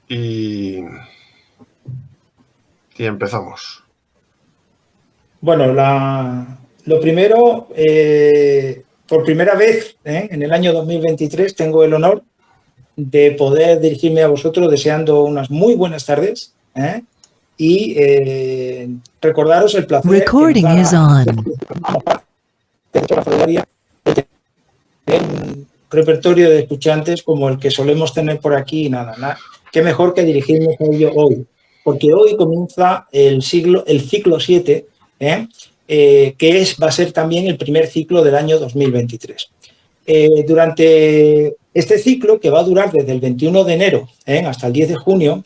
y empezamos. Bueno, lo primero, por primera vez en el año 2023 tengo el honor de poder dirigirme a vosotros deseando unas muy buenas tardes y recordaros el placer Recording que is nos on. da un repertorio de escuchantes como el que solemos tener por aquí y nada. Qué mejor que dirigirnos a ello hoy, porque hoy comienza el ciclo 7, va a ser también el primer ciclo del año 2023. Durante este ciclo, que va a durar desde el 21 de enero hasta el 10 de junio,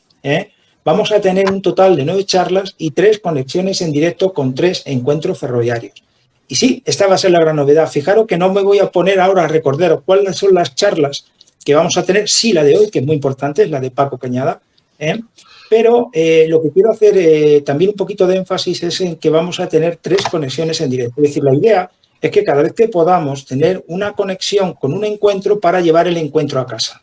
vamos a tener un total de 9 charlas y 3 conexiones en directo con 3 encuentros ferroviarios. Y sí, esta va a ser la gran novedad. Fijaros que no me voy a poner ahora a recordaros cuáles son las charlas que vamos a tener. Sí, la de hoy, que es muy importante, es la de Paco Cañada. Pero lo que quiero hacer también un poquito de énfasis es en que vamos a tener 3 conexiones en directo. Es decir, la idea es que cada vez que podamos tener una conexión con un encuentro para llevar el encuentro a casa.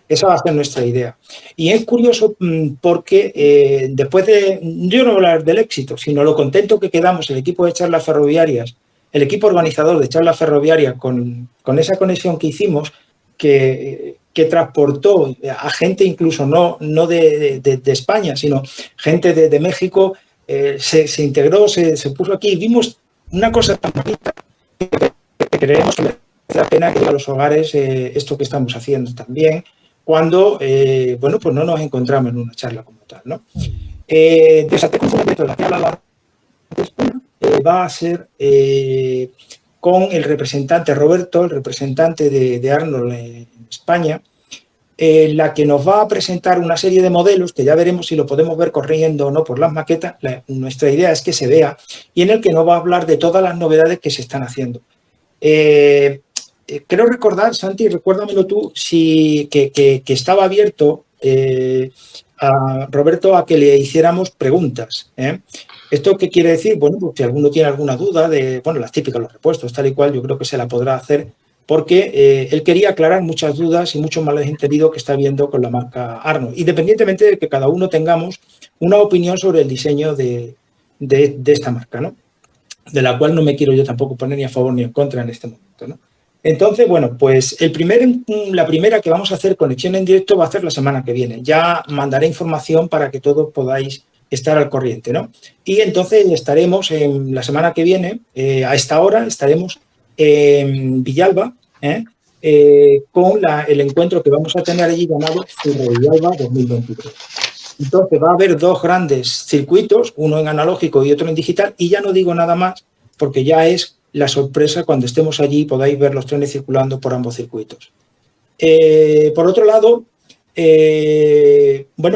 Esa va a ser nuestra idea. Y es curioso porque después de, yo no voy a hablar del éxito, sino lo contento que quedamos el equipo de charlas ferroviarias, el equipo organizador de charlas ferroviarias con esa conexión que hicimos, que transportó a gente incluso no de España, sino gente de México, se integró, se puso aquí y vimos una cosa tan bonita que creemos que merece la pena que llegue a los hogares esto que estamos haciendo también cuando pues no nos encontramos en una charla como tal, ¿no? Desate completo la charla va a ser con el representante Roberto, el representante de Arnold en España, la que nos va a presentar una serie de modelos que ya veremos si lo podemos ver corriendo o no por las maquetas. Nuestra idea es que se vea y en el que nos va a hablar de todas las novedades que se están haciendo. Creo recordar, Santi, recuérdamelo tú, que estaba abierto a Roberto a que le hiciéramos preguntas. ¿Esto qué quiere decir? Bueno, pues si alguno tiene alguna duda de, las típicas, los repuestos, tal y cual, yo creo que se la podrá hacer porque él quería aclarar muchas dudas y muchos malentendidos que está viendo con la marca Arnold, independientemente de que cada uno tengamos una opinión sobre el diseño de esta marca, ¿no? De la cual no me quiero yo tampoco poner ni a favor ni en contra en este momento, ¿no? Entonces, bueno, pues la primera que vamos a hacer conexión en directo va a ser la semana que viene. Ya mandaré información para que todos podáis estar al corriente, ¿no? Y entonces estaremos la semana que viene, a esta hora, estaremos en Villalba, con el encuentro que vamos a tener allí llamado Villalba 2023. Entonces va a haber 2 grandes circuitos, uno en analógico y otro en digital, y ya no digo nada más porque ya es la sorpresa cuando estemos allí y podáis ver los trenes circulando por ambos circuitos. Por otro lado,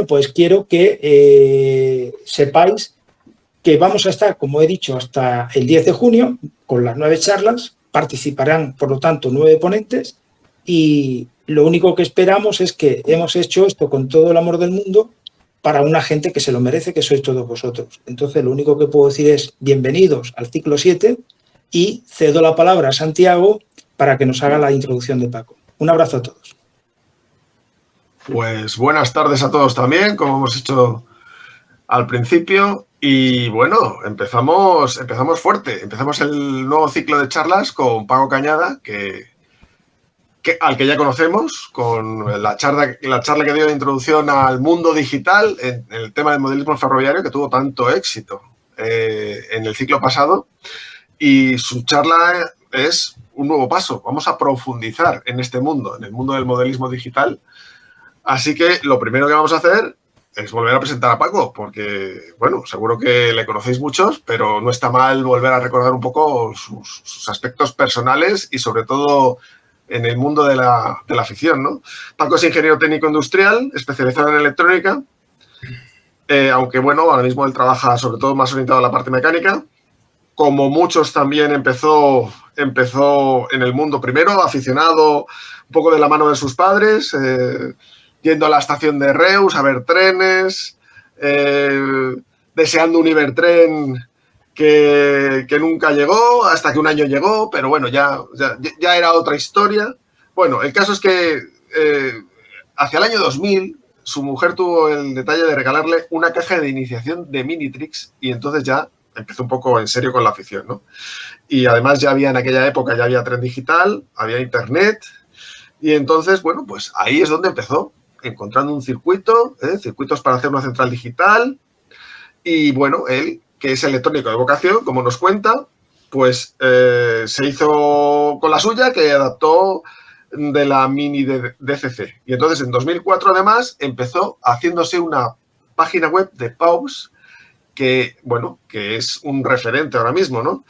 pues quiero que sepáis que vamos a estar, como he dicho, hasta el 10 de junio con las 9 charlas, participarán, por lo tanto, 9 ponentes y lo único que esperamos es que hemos hecho esto con todo el amor del mundo para una gente que se lo merece, que sois todos vosotros. Entonces, lo único que puedo decir es bienvenidos al ciclo 7 y cedo la palabra a Santiago para que nos haga la introducción de Paco. Un abrazo a todos. Pues buenas tardes a todos también, como hemos hecho al principio. Y bueno, empezamos fuerte. Empezamos el nuevo ciclo de charlas con Paco Cañada, al que ya conocemos, con la charla que dio de introducción al mundo digital en el tema del modelismo ferroviario, que tuvo tanto éxito en el ciclo pasado. Y su charla es un nuevo paso. Vamos a profundizar en este mundo, en el mundo del modelismo digital. Así que lo primero que vamos a hacer es volver a presentar a Paco, porque, bueno, seguro que le conocéis muchos, pero no está mal volver a recordar un poco sus aspectos personales y, sobre todo, en el mundo de la afición, ¿no? Paco es ingeniero técnico industrial, especializado en electrónica, aunque, bueno, ahora mismo él trabaja sobre todo más orientado a la parte mecánica. Como muchos, también empezó en el mundo primero, aficionado un poco de la mano de sus padres, yendo a la estación de Reus a ver trenes, deseando un Ibertren que nunca llegó, hasta que un año llegó, pero bueno, ya era otra historia. Bueno, el caso es que hacia el año 2000 su mujer tuvo el detalle de regalarle una caja de iniciación de Minitrix y entonces ya empezó un poco en serio con la afición, ¿no? Y además ya había en aquella época, ya había tren digital, había internet y entonces, bueno, pues ahí es donde empezó, encontrando un circuito, circuitos para hacer una central digital y bueno, él, que es electrónico de vocación, como nos cuenta, pues se hizo con la suya, que adaptó de la mini DCC. Y entonces en 2004 además empezó haciéndose una página web de Pause que, bueno, que es un referente ahora mismo, ¿no?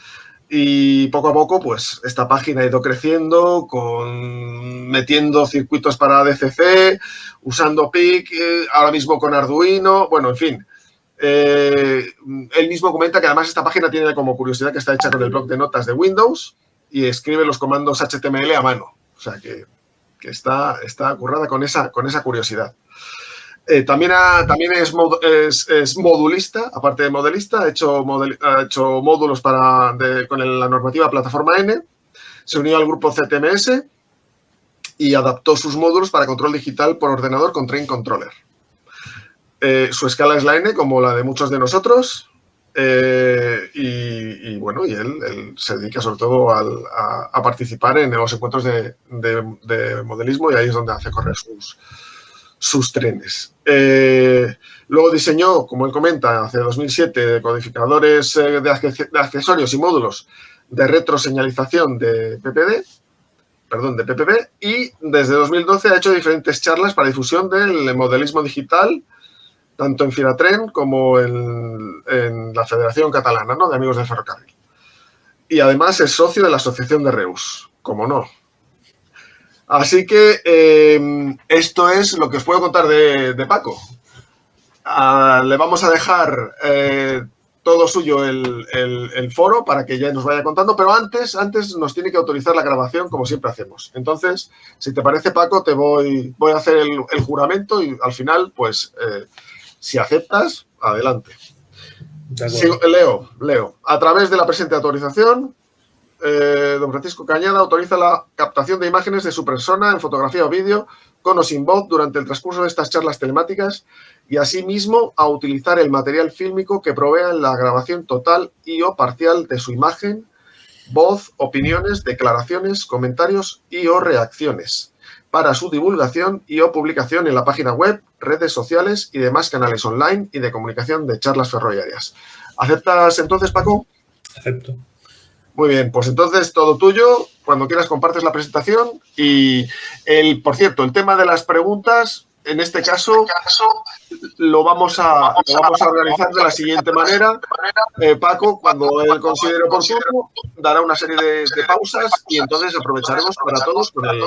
Y poco a poco, pues, esta página ha ido creciendo, metiendo circuitos para DCC, usando PIC, ahora mismo con Arduino, bueno, en fin. Él mismo comenta que además esta página tiene como curiosidad que está hecha con el bloc de notas de Windows y escribe los comandos HTML a mano. O sea, que está currada con esa curiosidad. También es modulista, aparte de modelista, ha hecho módulos con la normativa Plataforma N, se unió al grupo CTMS y adaptó sus módulos para control digital por ordenador con Train Controller. Su escala es la N, como la de muchos de nosotros, y bueno, y él se dedica sobre todo a participar en los encuentros de modelismo y ahí es donde hace correr sus trenes. Luego diseñó, como él comenta, hace 2007 codificadores de accesorios y módulos de retroseñalización de PPB, y desde 2012 ha hecho diferentes charlas para difusión del modelismo digital, tanto en Firatren como en la Federación Catalana, ¿no?, de Amigos del Ferrocarril. Y además es socio de la Asociación de Reus, como no. Así que esto es lo que os puedo contar de Paco. Le vamos a dejar todo suyo el foro para que ya nos vaya contando, pero antes nos tiene que autorizar la grabación, como siempre hacemos. Entonces, si te parece, Paco, te voy a hacer el juramento y al final, pues, si aceptas, adelante. Leo. A través de la presente autorización, don Francisco Cañada autoriza la captación de imágenes de su persona en fotografía o vídeo, con o sin voz, durante el transcurso de estas charlas telemáticas y asimismo a utilizar el material fílmico que provea en la grabación total y o parcial de su imagen, voz, opiniones, declaraciones, comentarios y o reacciones para su divulgación y o publicación en la página web, redes sociales y demás canales online y de comunicación de charlas ferroviarias. ¿Aceptas entonces, Paco? Acepto. Muy bien, pues entonces todo tuyo. Cuando quieras compartes la presentación y, por cierto, el tema de las preguntas, en este caso, lo vamos a organizar de la siguiente manera. Paco, cuando él considere oportuno, dará una serie de pausas y entonces aprovecharemos para todos con el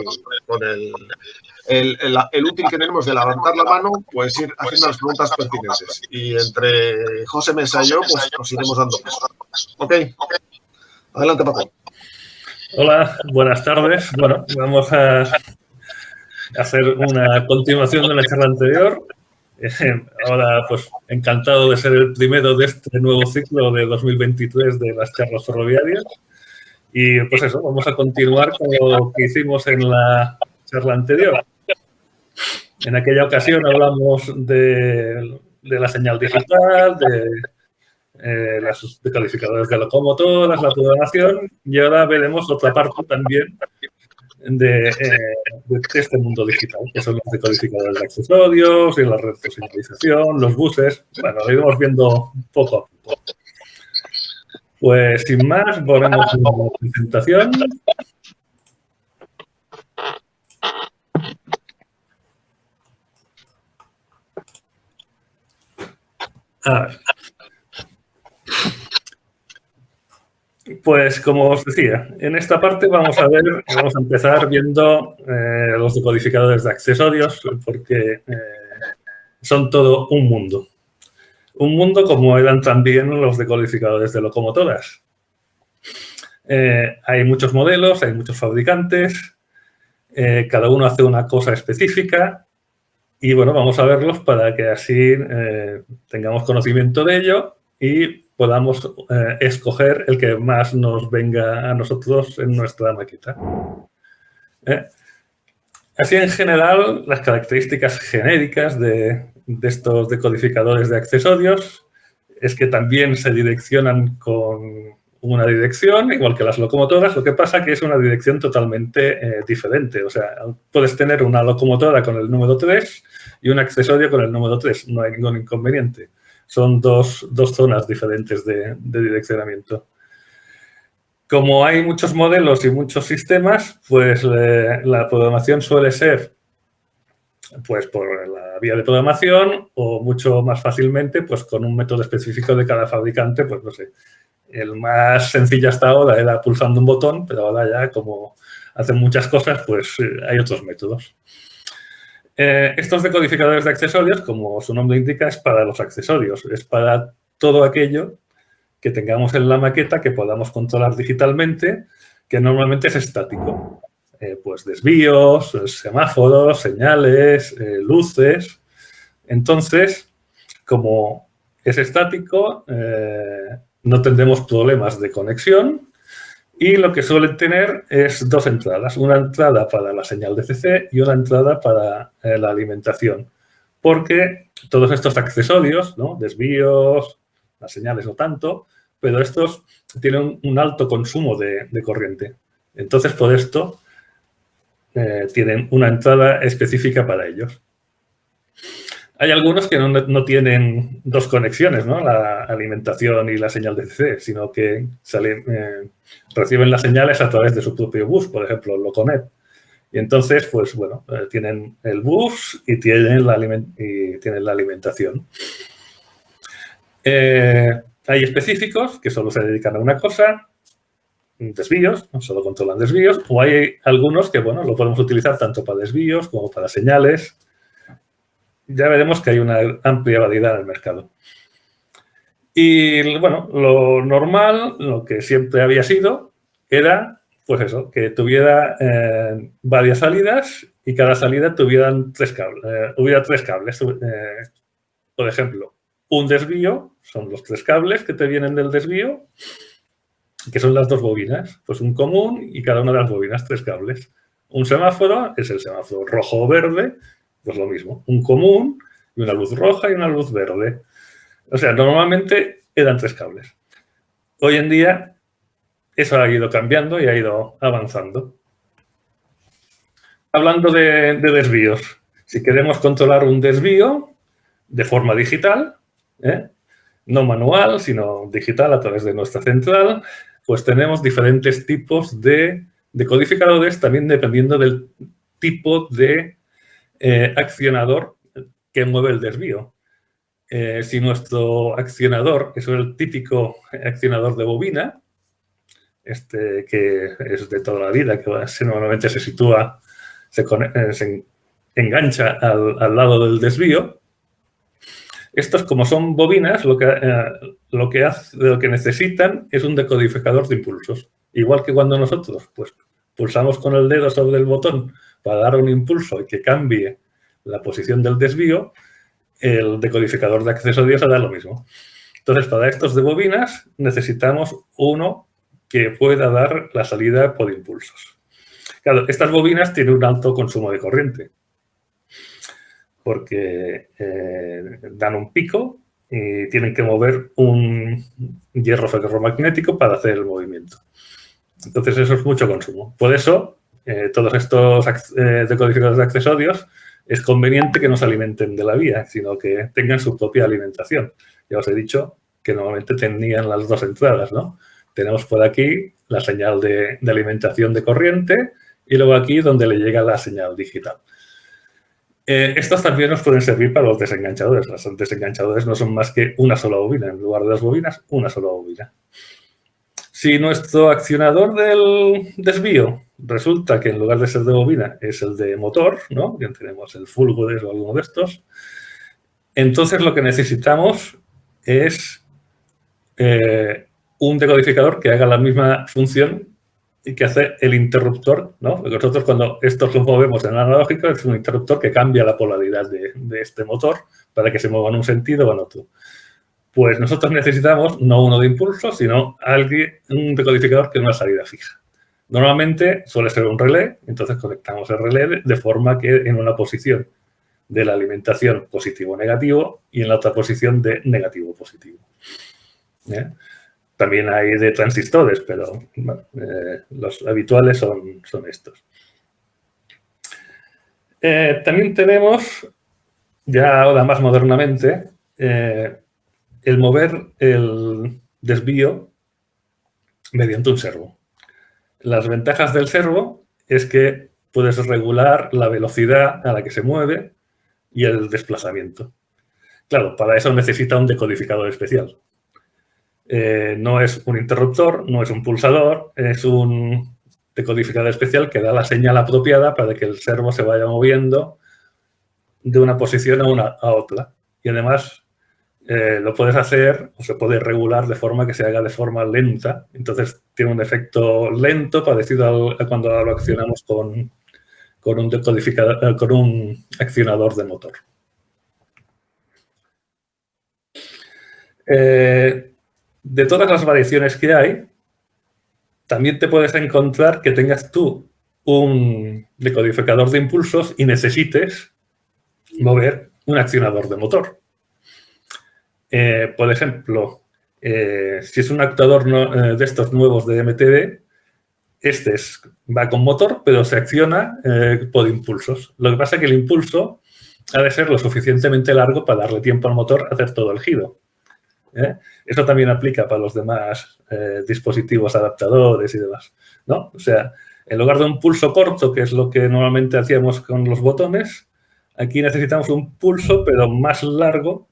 útil que tenemos de levantar la mano, pues ir haciendo las preguntas pertinentes. Y entre José Mesa y yo, pues nos iremos dando paso. ¿Ok? Adelante, Paco. Hola, buenas tardes. Bueno, vamos a hacer una continuación de la charla anterior. Ahora, pues, encantado de ser el primero de este nuevo ciclo de 2023 de las charlas ferroviarias. Y, pues eso, vamos a continuar con lo que hicimos en la charla anterior. En aquella ocasión hablamos de la señal digital, de los decodificadores de locomotoras, la programación, y ahora veremos otra parte también de este mundo digital, que son los decodificadores de accesorios y la retroseñalización, los buses. Bueno, lo iremos viendo poco a poco. Pues sin más, ponemos una presentación. A ver. Pues como os decía, en esta parte vamos a empezar viendo los decodificadores de accesorios, porque son todo un mundo. Un mundo como eran también los decodificadores de locomotoras. Hay muchos modelos, hay muchos fabricantes, cada uno hace una cosa específica y bueno, vamos a verlos para que así tengamos conocimiento de ello y podamos escoger el que más nos venga a nosotros en nuestra maqueta. Así, en general, las características genéricas de estos decodificadores de accesorios es que también se direccionan con una dirección, igual que las locomotoras. Lo que pasa que es una dirección totalmente diferente. O sea, puedes tener una locomotora con el número 3 y un accesorio con el número 3. No hay ningún inconveniente. Son dos zonas diferentes de direccionamiento. Como hay muchos modelos y muchos sistemas, pues la programación suele ser pues por la vía de programación o mucho más fácilmente pues con un método específico de cada fabricante. Pues no sé, el más sencillo hasta ahora era pulsando un botón, pero ahora ya como hacen muchas cosas, pues hay otros métodos. Estos decodificadores de accesorios, como su nombre indica, es para los accesorios, es para todo aquello que tengamos en la maqueta que podamos controlar digitalmente, que normalmente es estático. Pues desvíos, semáforos, señales, luces. Entonces, como es estático, no tendremos problemas de conexión y lo que suelen tener es dos entradas. Una entrada para la señal DCC y una entrada para la alimentación. Porque todos estos accesorios, ¿no? Desvíos, las señales no tanto, pero estos tienen un alto consumo de corriente. Entonces, por esto, tienen una entrada específica para ellos. Hay algunos que no tienen dos conexiones, ¿no? La alimentación y la señal DCC, sino que reciben las señales a través de su propio bus, por ejemplo, Loconet. Y entonces, pues bueno, tienen el bus y tienen la alimentación. Hay específicos que solo se dedican a una cosa, desvíos, solo controlan desvíos, o hay algunos que, bueno, lo podemos utilizar tanto para desvíos como para señales. Ya veremos que hay una amplia variedad en el mercado. Y, bueno, lo normal, lo que siempre había sido, era, pues eso, que tuviera varias salidas y cada salida hubiera tres cables. Por ejemplo, un desvío, son los tres cables que te vienen del desvío, que son las dos bobinas. Pues un común y cada una de las bobinas, tres cables. Un semáforo es el semáforo rojo o verde, pues lo mismo. Un común y una luz roja y una luz verde. O sea, normalmente eran tres cables. Hoy en día eso ha ido cambiando y ha ido avanzando. Hablando de desvíos, si queremos controlar un desvío de forma digital, no manual, sino digital a través de nuestra central, pues tenemos diferentes tipos de decodificadores, también dependiendo del tipo de accionador que mueve el desvío. Si nuestro accionador es el típico accionador de bobina, que es de toda la vida, que normalmente se sitúa, se engancha al lado del desvío. Estos, como son bobinas, lo que necesitan es un decodificador de impulsos. Igual que cuando nosotros pues, pulsamos con el dedo sobre el botón para dar un impulso y que cambie la posición del desvío, el decodificador de accesorios hará lo mismo. Entonces, para estos de bobinas necesitamos uno que pueda dar la salida por impulsos. Claro, estas bobinas tienen un alto consumo de corriente porque dan un pico y tienen que mover un hierro ferromagnético para hacer el movimiento. Entonces, eso es mucho consumo. Por eso, todos estos decodificadores de accesorios es conveniente que no se alimenten de la vía, sino que tengan su propia alimentación. Ya os he dicho que normalmente tenían las dos entradas, ¿no? Tenemos por aquí la señal de alimentación de corriente y luego aquí donde le llega la señal digital. Estos también nos pueden servir para los desenganchadores. Los desenganchadores no son más que una sola bobina. En lugar de las bobinas, una sola bobina. Si nuestro accionador del desvío resulta que en lugar de ser de bobina es el de motor, ¿no? Bien, tenemos el Fulgores o alguno de estos, entonces lo que necesitamos es un decodificador que haga la misma función y que hace el interruptor, ¿no? Porque nosotros cuando estos los movemos en analógico es un interruptor que cambia la polaridad de este motor para que se mueva en un sentido o en otro. Pues nosotros necesitamos no uno de impulso, sino un decodificador que es una salida fija. Normalmente suele ser un relé, entonces conectamos el relé de forma que en una posición de la alimentación positivo-negativo y en la otra posición de negativo-positivo. También hay de transistores, pero bueno, los habituales son estos. También tenemos, ya ahora más modernamente, el mover el desvío mediante un servo. Las ventajas del servo es que puedes regular la velocidad a la que se mueve y el desplazamiento. Claro, para eso necesita un decodificador especial. No es un interruptor, no es un pulsador, es un decodificador especial que da la señal apropiada para que el servo se vaya moviendo de una posición a otra. Y además lo puedes hacer o se puede regular de forma que se haga de forma lenta. Entonces tiene un efecto lento parecido a cuando lo accionamos con un decodificador, con un accionador de motor. De todas las variaciones que hay, también te puedes encontrar que tengas tú un decodificador de impulsos y necesites mover un accionador de motor. Por ejemplo, si es un actuador de estos nuevos de MTB, este va con motor, pero se acciona por impulsos. Lo que pasa es que el impulso ha de ser lo suficientemente largo para darle tiempo al motor a hacer todo el giro. Eso también aplica para los demás dispositivos adaptadores y demás, ¿no? O sea, en lugar de un pulso corto, que es lo que normalmente hacíamos con los botones, aquí necesitamos un pulso, pero más largo,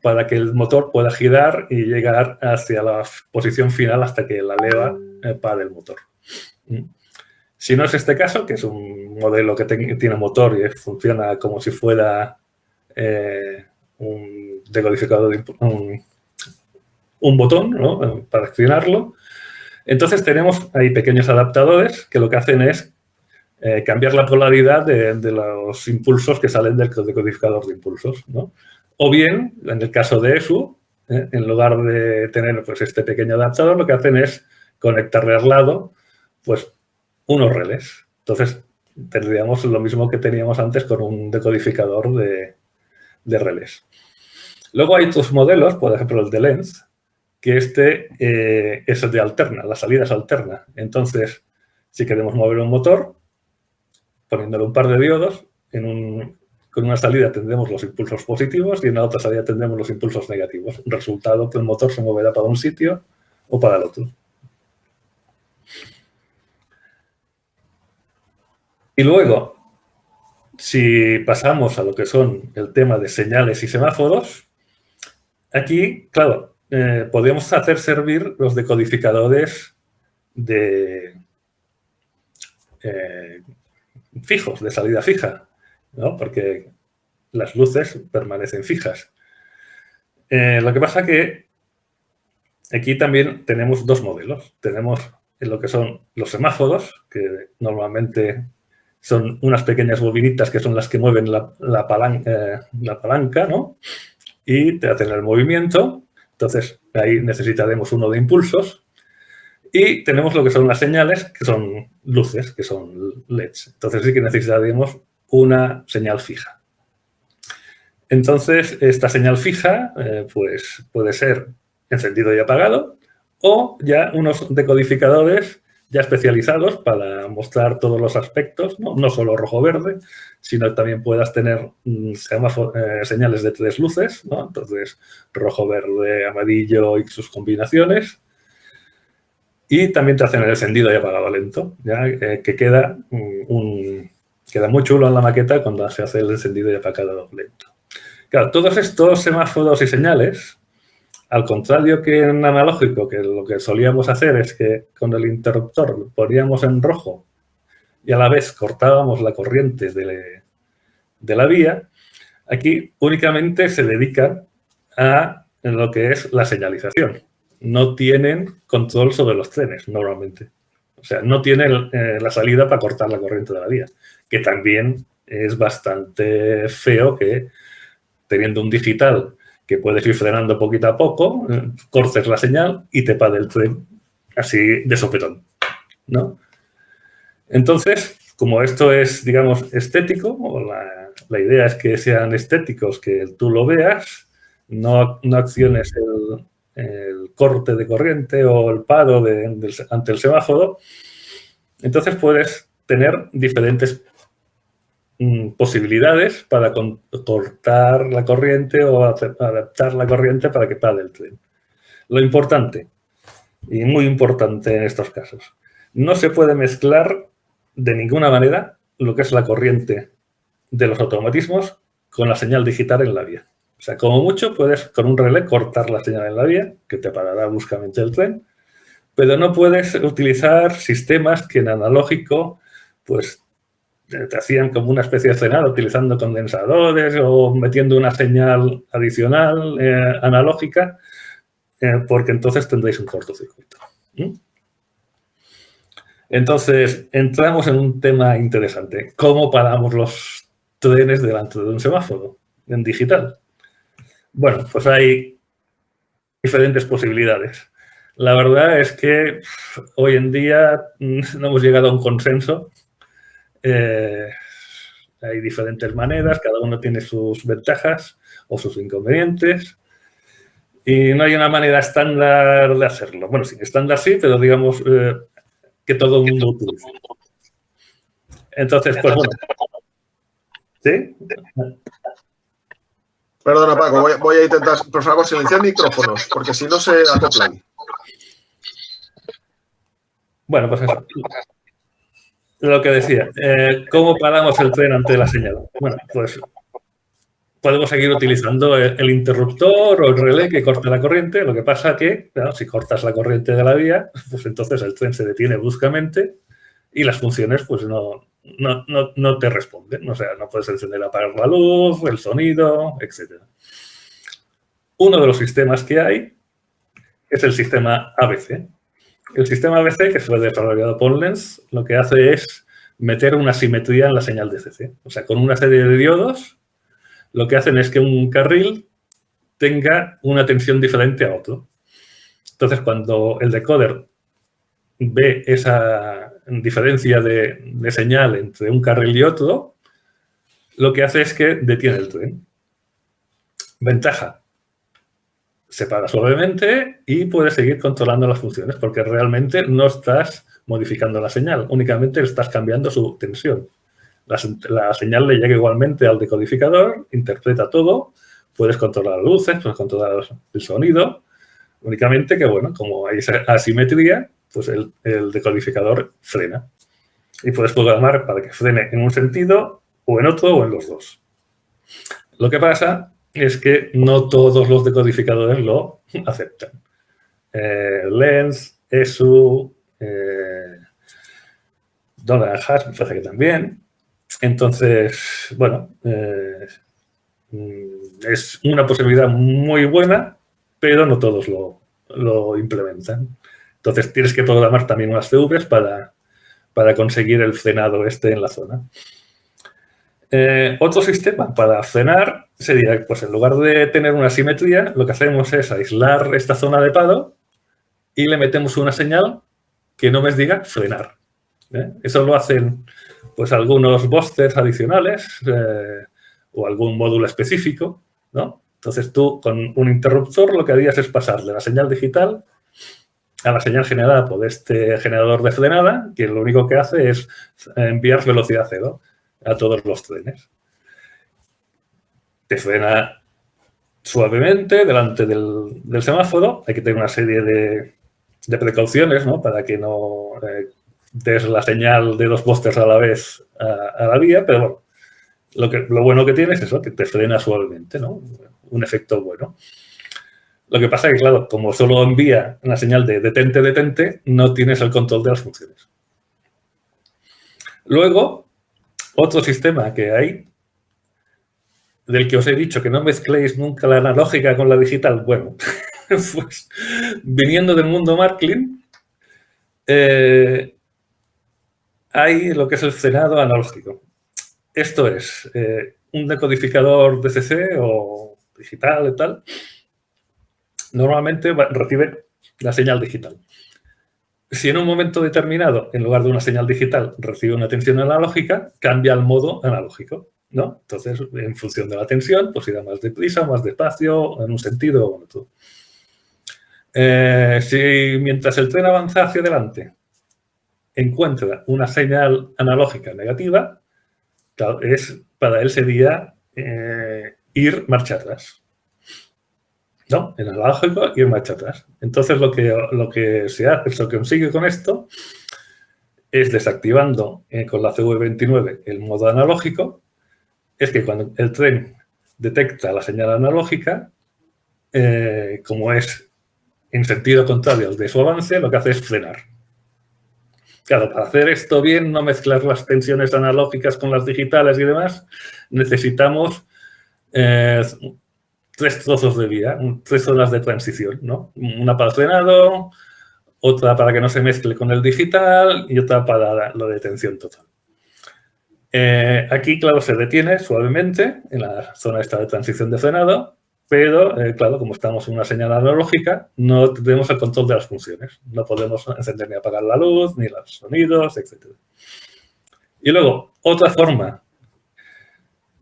para que el motor pueda girar y llegar hacia la posición final hasta que la leva pare el motor. Si no es este caso, que es un modelo que tiene motor y funciona como si fuera un decodificador, un botón, ¿no?, para accionarlo, entonces tenemos ahí pequeños adaptadores que lo que hacen es cambiar la polaridad de los impulsos que salen del decodificador de impulsos, ¿no? O bien, en el caso de ESU, en lugar de tener pues, este pequeño adaptador, lo que hacen es conectarle al lado pues, unos relés. Entonces, tendríamos lo mismo que teníamos antes con un decodificador de relés. Luego hay otros modelos, por ejemplo el de Lenz, que es el de alterna, la salida es alterna. Entonces, si queremos mover un motor, poniéndole un par de diodos, con una salida tendremos los impulsos positivos y en la otra salida tendremos los impulsos negativos. Resultado que el motor se moverá para un sitio o para el otro. Y luego, si pasamos a lo que son el tema de señales y semáforos, aquí, claro, podemos hacer servir los decodificadores fijos, de salida fija, ¿no? Porque las luces permanecen fijas. Lo que pasa que aquí también tenemos dos modelos. Tenemos lo que son los semáforos, que normalmente son unas pequeñas bobinitas que son las que mueven la palanca, ¿no? Y te hacen el movimiento. Entonces, ahí necesitaremos uno de impulsos. Y tenemos lo que son las señales, que son luces, que son LEDs. Entonces, sí que necesitaremos una señal fija. Entonces, esta señal fija pues puede ser encendido y apagado o ya unos decodificadores ya especializados para mostrar todos los aspectos, no solo rojo-verde, sino también puedas tener señales de 3 luces, ¿no? Entonces, rojo, verde, amarillo y sus combinaciones. Y también te hacen el encendido y apagado lento, ¿ya? Que queda muy chulo en la maqueta cuando se hace el encendido y apagado lento. Claro, todos estos semáforos y señales, al contrario que en analógico, que lo que solíamos hacer es que con el interruptor lo poníamos en rojo y a la vez cortábamos la corriente de la vía, aquí únicamente se dedican a lo que es la señalización. No tienen control sobre los trenes, normalmente. O sea, no tienen la salida para cortar la corriente de la vía, que también es bastante feo que, teniendo un digital que puedes ir frenando poquito a poco, cortes la señal y te pare el tren así de sopetón, ¿no? Entonces, como esto es, digamos, estético, o la idea es que sean estéticos, que tú lo veas, no acciones el corte de corriente o el paro ante el semáforo, entonces puedes tener diferentes posibilidades para cortar la corriente o adaptar la corriente para que pare el tren. Lo importante, y muy importante en estos casos, no se puede mezclar de ninguna manera lo que es la corriente de los automatismos con la señal digital en la vía. O sea, como mucho puedes con un relé cortar la señal en la vía, que te parará bruscamente el tren, pero no puedes utilizar sistemas que en analógico pues te hacían como una especie de frenado utilizando condensadores o metiendo una señal adicional analógica, porque entonces tendréis un cortocircuito. Entonces, entramos en un tema interesante. ¿Cómo paramos los trenes delante de un semáforo en digital? Bueno, pues hay diferentes posibilidades. La verdad es que hoy en día no hemos llegado a un consenso. Hay diferentes maneras, cada uno tiene sus ventajas o sus inconvenientes. Y no hay una manera estándar de hacerlo. Bueno, sí, estándar sí, pero digamos que todo el mundo utiliza. Entonces, pues bueno. ¿Sí? Perdona, Paco, voy a intentar, por favor, silenciar micrófonos, porque si no se acoplan. Bueno, pues eso. Lo que decía, ¿cómo paramos el tren ante la señal? Bueno, pues podemos seguir utilizando el interruptor o el relé que corta la corriente. Lo que pasa que, claro, si cortas la corriente de la vía, pues entonces el tren se detiene bruscamente y las funciones pues no te responden. O sea, no puedes encender o apagar la luz, el sonido, etc. Uno de los sistemas que hay es el sistema ABC. El sistema ABC, que fue desarrollado por Lens, lo que hace es meter una simetría en la señal DCC. O sea, con una serie de diodos, lo que hacen es que un carril tenga una tensión diferente a otro. Entonces, cuando el decoder ve esa diferencia de señal entre un carril y otro, lo que hace es que detiene el tren. Ventaja: se para suavemente y puedes seguir controlando las funciones porque realmente no estás modificando la señal, únicamente estás cambiando su tensión. La señal le llega igualmente al decodificador, interpreta todo, puedes controlar las luces, puedes controlar el sonido, únicamente que, bueno, como hay esa asimetría, pues el decodificador frena. Y puedes programar para que frene en un sentido o en otro o en los dos. Lo que pasa es que no todos los decodificadores lo aceptan. Lens, ESU, Dolan Haas, me parece que también. Entonces, bueno, es una posibilidad muy buena, pero no todos lo implementan. Entonces, tienes que programar también unas CVs para conseguir el frenado en la zona. Otro sistema para frenar sería, pues en lugar de tener una simetría, lo que hacemos es aislar esta zona de paro y le metemos una señal que no me diga frenar. Eso lo hacen pues algunos boosters adicionales o algún módulo específico, ¿no? Entonces tú con un interruptor lo que harías es pasarle la señal digital a la señal generada por este generador de frenada, que lo único que hace es enviar velocidad cero a todos los trenes. Te frena suavemente delante del semáforo. Hay que tener una serie de precauciones, ¿no? Para que no des la señal de dos boosters a la vez a la vía, pero bueno, lo bueno que tiene es eso, que te frena suavemente, ¿no? Un efecto bueno. Lo que pasa es que, claro, como solo envía una señal de detente, detente, no tienes el control de las funciones. Luego, otro sistema que hay, del que os he dicho que no mezcléis nunca la analógica con la digital, bueno, pues viniendo del mundo Marklin, hay lo que es el frenado analógico. Esto es un decodificador DCC o digital y tal. Normalmente recibe la señal digital. si en un momento determinado, en lugar de una señal digital, recibe una tensión analógica, cambia al modo analógico, ¿no? Entonces, en función de la tensión, pues irá más deprisa, más despacio, en un sentido o en otro. Si mientras el tren avanza hacia adelante encuentra una señal analógica negativa, para él sería ir marcha atrás. ¿No? En analógico, ir marcha atrás. Entonces, lo que se hace, lo que consigue con esto es desactivando con la CV29 el modo analógico, es que cuando el tren detecta la señal analógica, como es en sentido contrario al de su avance, lo que hace es frenar. Claro, para hacer esto bien, no mezclar las tensiones analógicas con las digitales y demás, necesitamos 3 trozos de vía, 3 zonas de transición, ¿no? Una para el frenado, otra para que no se mezcle con el digital y otra para la detención total. Aquí, claro, se detiene suavemente en la zona esta de transición de frenado, pero, claro, como estamos en una señal analógica, no tenemos el control de las funciones. No podemos encender ni apagar la luz, ni los sonidos, etc. Y luego, otra forma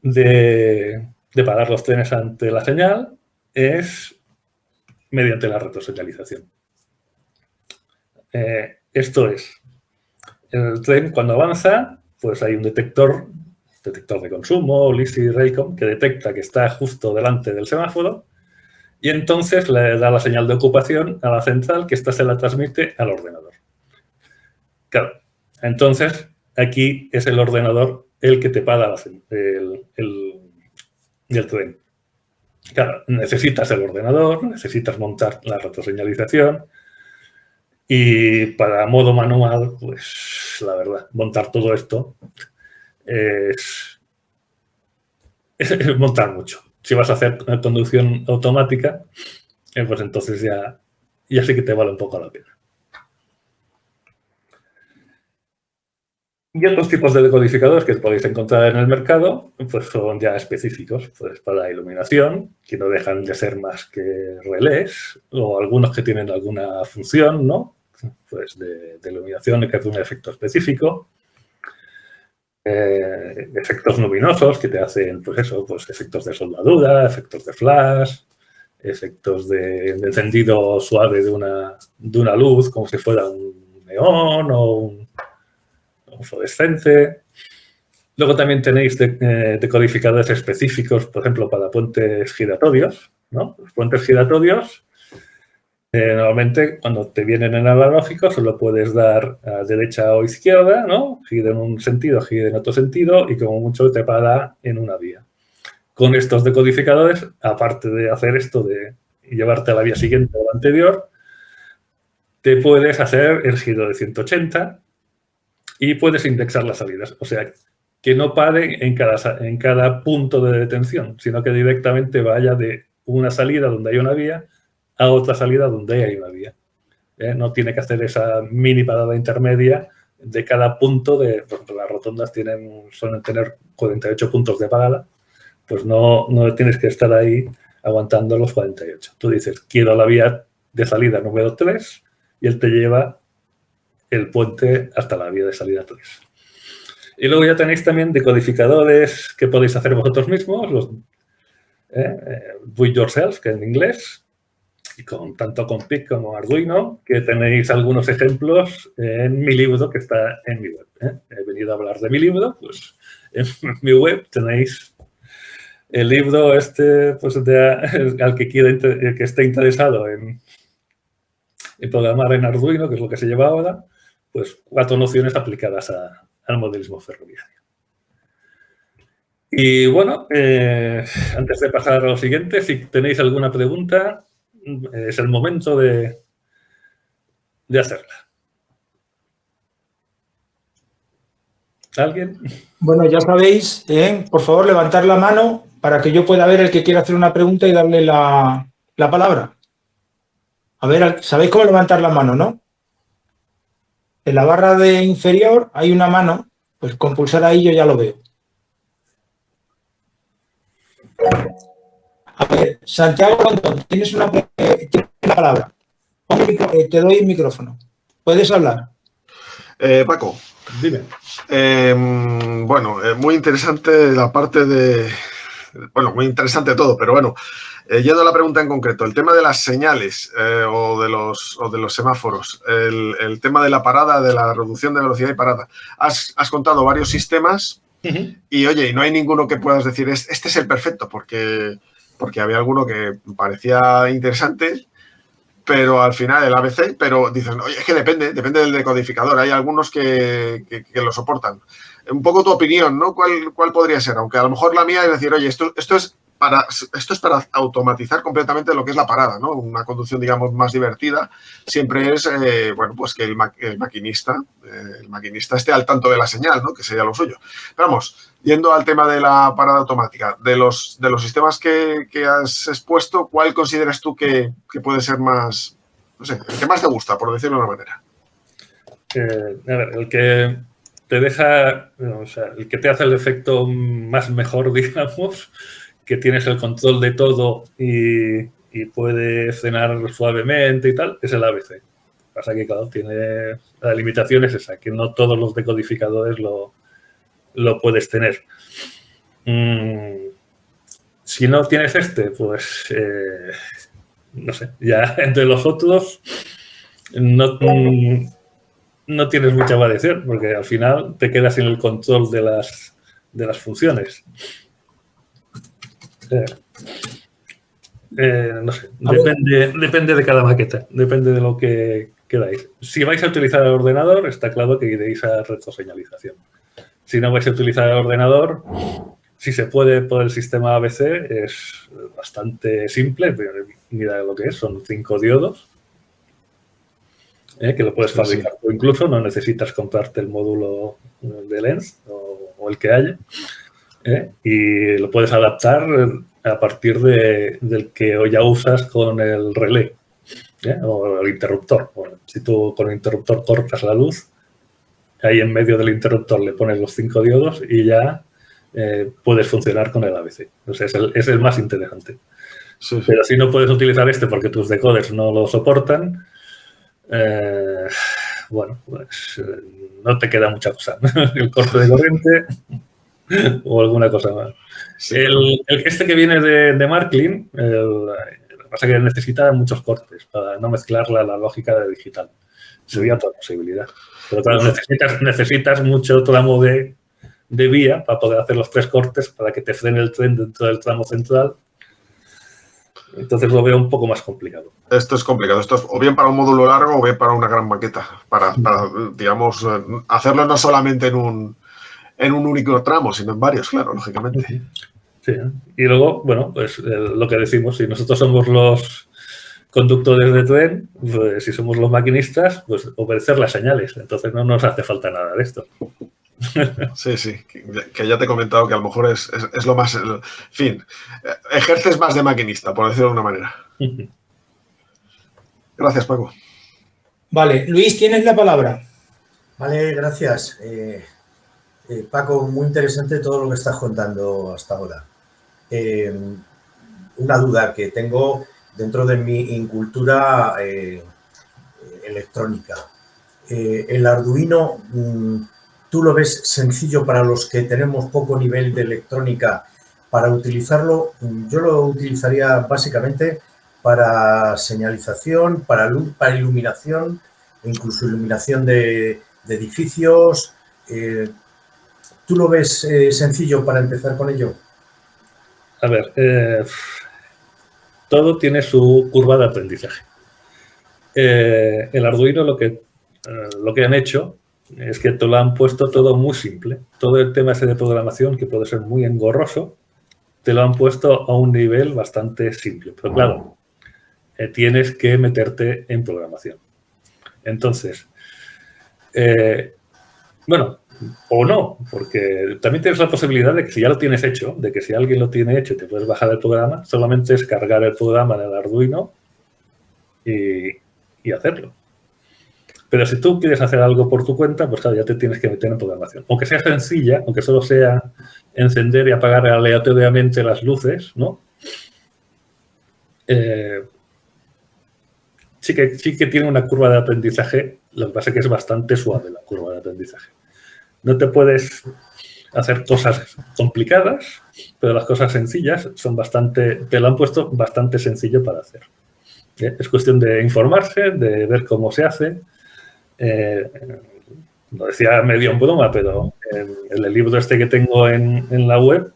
de parar los trenes ante la señal es mediante la retroseñalización. Esto es, el tren cuando avanza, pues hay un detector de consumo, LISI, Raycom, que detecta que está justo delante del semáforo y entonces le da la señal de ocupación a la central, que esta se la transmite al ordenador. Claro, entonces aquí es el ordenador el que te para el tren. Claro, necesitas el ordenador, necesitas montar la retroseñalización y para modo manual, pues la verdad, montar todo esto es montar mucho. Si vas a hacer conducción automática, pues entonces ya sí que te vale un poco la pena. Y otros tipos de decodificadores que podéis encontrar en el mercado, pues son ya específicos, pues para iluminación, que no dejan de ser más que relés, o algunos que tienen alguna función, ¿no? Pues de iluminación que hace un efecto específico. Efectos luminosos que te hacen, pues eso, pues efectos de soldadura, efectos de flash, efectos de encendido suave de una luz, como si fuera un neón o un fluorescente. Luego también tenéis decodificadores específicos, por ejemplo, para puentes giratorios, ¿no? Los puentes giratorios, normalmente cuando te vienen en analógico solo puedes dar a derecha o izquierda, ¿no? Gira en un sentido, gira en otro sentido y como mucho te para en una vía. Con estos decodificadores, aparte de hacer esto de llevarte a la vía siguiente o la anterior, te puedes hacer el giro de 180 y puedes indexar las salidas. O sea, que no pare en cada punto de detención, sino que directamente vaya de una salida donde hay una vía a otra salida donde hay una vía. No tiene que hacer esa mini parada intermedia de cada punto. Por ejemplo, las rotondas suelen tener 48 puntos de parada, pues no tienes que estar ahí aguantando los 48. Tú dices, quiero la vía de salida número 3 y él te lleva el puente hasta la vía de salida 3. Y luego ya tenéis también decodificadores que podéis hacer vosotros mismos, los do it yourself, que en inglés, y tanto con PIC como Arduino, que tenéis algunos ejemplos en mi libro que está en mi web. He venido a hablar de mi libro, pues en mi web tenéis el libro pues al que esté interesado en programar en Arduino, que es lo que se lleva ahora, pues 4 nociones aplicadas al modelismo ferroviario. Y bueno, antes de pasar a lo siguiente, si tenéis alguna pregunta, es el momento de hacerla. ¿Alguien? Bueno, ya sabéis, por favor, levantar la mano para que yo pueda ver el que quiera hacer una pregunta y darle la palabra. A ver, ¿sabéis cómo levantar la mano, no? En la barra de inferior hay una mano, pues con pulsar ahí yo ya lo veo. A ver, Santiago Rondón, tienes la palabra. Te doy el micrófono. Puedes hablar. Paco. Dime. Bueno, muy interesante la parte de... Bueno, muy interesante todo, pero bueno, yendo a la pregunta en concreto, el tema de las señales o de los semáforos, el tema de la parada, de la reducción de velocidad y parada. Has contado varios sistemas y, oye, y no hay ninguno que puedas decir, este es el perfecto, porque había alguno que parecía interesante, pero al final el ABC, pero dicen, oye, es que depende del decodificador. Hay algunos que lo soportan. Un poco tu opinión, ¿no? ¿Cuál podría ser? Aunque a lo mejor la mía es decir, oye, esto es para automatizar completamente lo que es la parada, ¿no? Una conducción, digamos, más divertida. Siempre es, bueno, pues que el maquinista esté al tanto de la señal, ¿no? Que sería lo suyo. Pero vamos, yendo al tema de la parada automática, de los sistemas que has expuesto, ¿cuál consideras tú que puede ser más, no sé, el que más te gusta, por decirlo de una manera? A ver, el que te deja, o sea, el que te hace el efecto más mejor, digamos, que tienes el control de todo y puede frenar suavemente y tal, es el ABC. Pasa que, claro, tiene la limitación es esa, que no todos los decodificadores lo puedes tener. Si no tienes este, pues no sé, ya entre los otros no tienes mucha variación, porque al final te quedas sin el control de las funciones. No sé, depende de cada maqueta, depende de lo que queráis. Si vais a utilizar el ordenador, está claro que iréis a retroseñalización. Si no vais a utilizar el ordenador, si se puede por el sistema ABC, es bastante simple. Mira lo que es, son 5 diodos, que lo puedes fabricar tú incluso, no necesitas comprarte el módulo de lens o el que haya, y lo puedes adaptar a partir del que ya usas con el relé o el interruptor. Bueno, si tú con el interruptor cortas la luz, ahí en medio del interruptor le pones los 5 diodos y ya puedes funcionar con el ABC. O sea, es el más interesante. Sí. Pero si no puedes utilizar este porque tus decoders no lo soportan, bueno, pues no te queda mucha cosa. El corte de corriente o alguna cosa más. Sí. Este que viene de Marklin, lo que pasa es que necesita muchos cortes para no mezclar la lógica de digital. Sería otra posibilidad. Pero claro, necesitas mucho tramo de vía para poder hacer los 3 cortes para que te frene el tren dentro del tramo central. Entonces lo veo un poco más complicado. Esto es complicado. Esto es o bien para un módulo largo o bien para una gran maqueta. Para digamos, hacerlo no solamente en un único tramo, sino en varios, claro, lógicamente. Sí. Y luego, bueno, pues lo que decimos, si nosotros somos los conductores de tren, pues si somos los maquinistas, pues obedecer las señales. Entonces no nos hace falta nada de esto. Sí, que ya te he comentado que a lo mejor es lo más... En fin, ejerces más de maquinista, por decirlo de una manera. Gracias, Paco. Vale, Luis, tienes la palabra. Vale, gracias. Paco, muy interesante todo lo que estás contando hasta ahora. Una duda que tengo dentro de mi incultura electrónica. El Arduino, ¿tú lo ves sencillo para los que tenemos poco nivel de electrónica para utilizarlo? Yo lo utilizaría básicamente para señalización, para luz, para iluminación, incluso iluminación de edificios. ¿Tú lo ves sencillo para empezar con ello? A ver, todo tiene su curva de aprendizaje. El Arduino lo que han hecho es que te lo han puesto todo muy simple. Todo el tema ese de programación, que puede ser muy engorroso, te lo han puesto a un nivel bastante simple. Pero claro, tienes que meterte en programación. Entonces, bueno, o no, porque también tienes la posibilidad de que si ya lo tienes hecho, de que si alguien lo tiene hecho y te puedes bajar el programa, solamente es cargar el programa en el Arduino y hacerlo. Pero si tú quieres hacer algo por tu cuenta, pues claro, ya te tienes que meter en programación. Aunque sea sencilla, aunque solo sea encender y apagar aleatoriamente las luces, ¿no? Sí que tiene una curva de aprendizaje Lo que pasa es que es bastante suave la curva de aprendizaje. No te puedes hacer cosas complicadas, pero las cosas sencillas son te lo han puesto bastante sencillo para hacer. Es cuestión de informarse, de ver cómo se hace. Lo decía medio en broma, pero en el libro este que tengo en la web,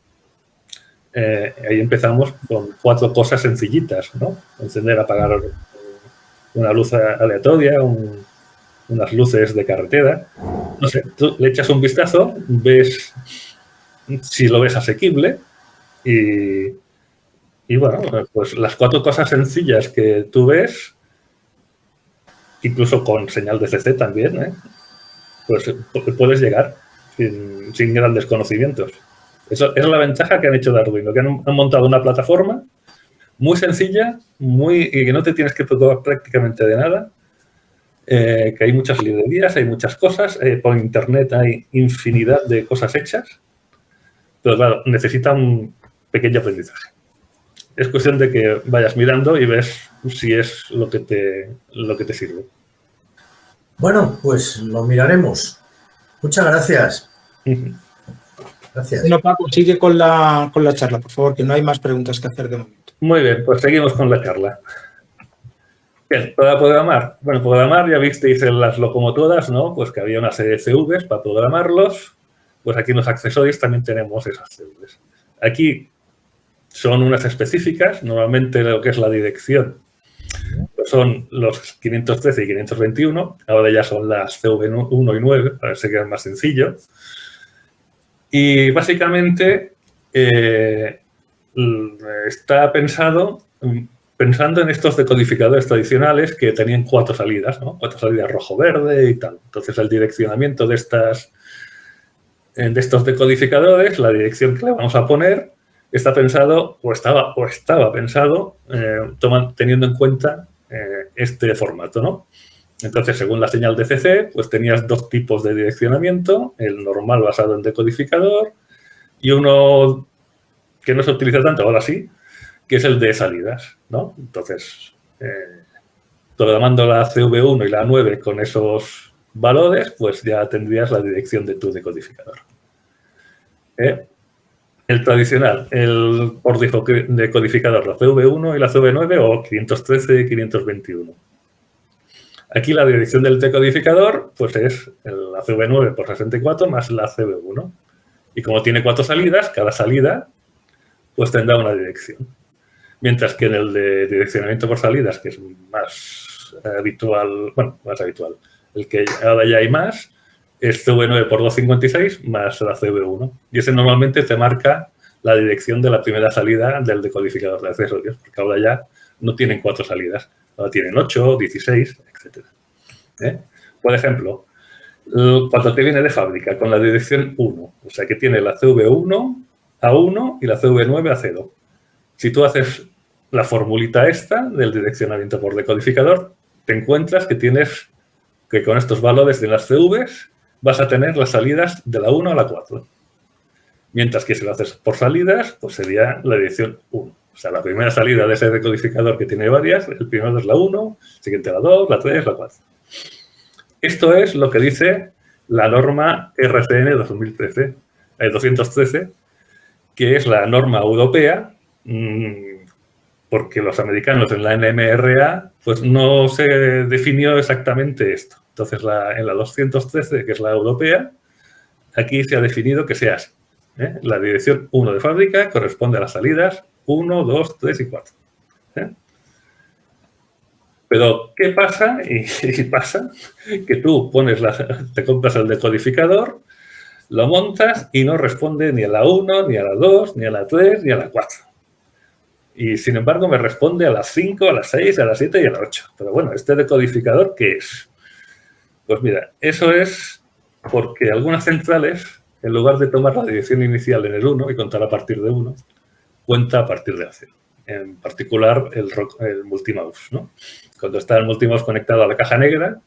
ahí empezamos con 4 cosas sencillitas, ¿no? Encender, apagar una luz aleatoria, unas luces de carretera. No sé, tú le echas un vistazo, ves si lo ves asequible y bueno, pues las 4 cosas sencillas que tú ves, incluso con señal de CC también, pues puedes llegar sin grandes conocimientos. Eso es la ventaja que han hecho de Arduino, que han montado una plataforma muy sencilla, y que no te tienes que preocupar prácticamente de nada, que hay muchas librerías, hay muchas cosas, por internet hay infinidad de cosas hechas, pero claro, necesita un pequeño aprendizaje. Es cuestión de que vayas mirando y ves si es lo que te sirve. Bueno, pues lo miraremos. Muchas gracias. Gracias. Bueno, Paco, sigue con la charla, por favor, que no hay más preguntas que hacer de momento. Muy bien, pues seguimos con la charla. Bien, para programar. Bueno, programar, ya visteis en las locomotoras, ¿no? Pues que había una serie de CVs para programarlos. Pues aquí en los accesorios también tenemos esas CVs. Aquí son unas específicas, normalmente lo que es la dirección pues son los 513 y 521, ahora ya son las CV1 y 9, para ver si queda más sencillo. Y básicamente está pensando en estos decodificadores tradicionales que tenían 4 salidas, ¿no? 4 salidas rojo-verde y tal. Entonces, el direccionamiento de estos decodificadores, la dirección que le vamos a poner, está pensado o estaba pensado teniendo en cuenta este formato, ¿no? Entonces, según la señal de CC, pues tenías 2 tipos de direccionamiento, el normal basado en decodificador y uno que no se utiliza tanto, ahora sí, que es el de salidas, ¿no? Entonces, programando la CV1 y la 9 con esos valores, pues ya tendrías la dirección de tu decodificador. El tradicional, por decodificador, la CV1 y la CV9 o 513 y 521. Aquí la dirección del decodificador pues es la CV9 por 64 más la CV1. Y como tiene 4 salidas, cada salida pues tendrá una dirección. Mientras que en el de direccionamiento por salidas, que es más habitual, el que ahora ya hay más, es CV9 por 256 más la CV1. Y ese normalmente te marca la dirección de la primera salida del decodificador de accesorios, porque ahora ya no tienen 4 salidas, ahora tienen 8, 16, etc. Por ejemplo, cuando te viene de fábrica con la dirección 1, o sea que tiene la CV1 a 1 y la CV9 a 0. Si tú haces la formulita esta del direccionamiento por decodificador, te encuentras que con estos valores de las CVs vas a tener las salidas de la 1 a la 4. Mientras que si lo haces por salidas, pues sería la dirección 1. O sea, la primera salida de ese decodificador que tiene varias, el primero es la 1, siguiente la 2, la 3, la 4. Esto es lo que dice la norma RCN 213, que es la norma europea, porque los americanos en la NMRA pues no se definió exactamente esto. Entonces, en la 213, que es la europea, aquí se ha definido que sea así. La dirección 1 de fábrica corresponde a las salidas 1, 2, 3 y 4. Pero, ¿qué pasa? Y pasa que tú te compras el decodificador, lo montas y no responde ni a la 1, ni a la 2, ni a la 3, ni a la 4. Y, sin embargo, me responde a las 5, a las 6, a las 7 y a las 8. Pero, bueno, ¿este decodificador qué es? Pues mira, eso es porque algunas centrales, en lugar de tomar la dirección inicial en el 1 y contar a partir de 1, cuenta a partir de 0. En particular, el multimouse, ¿no? Cuando está el multimouse conectado a la caja negra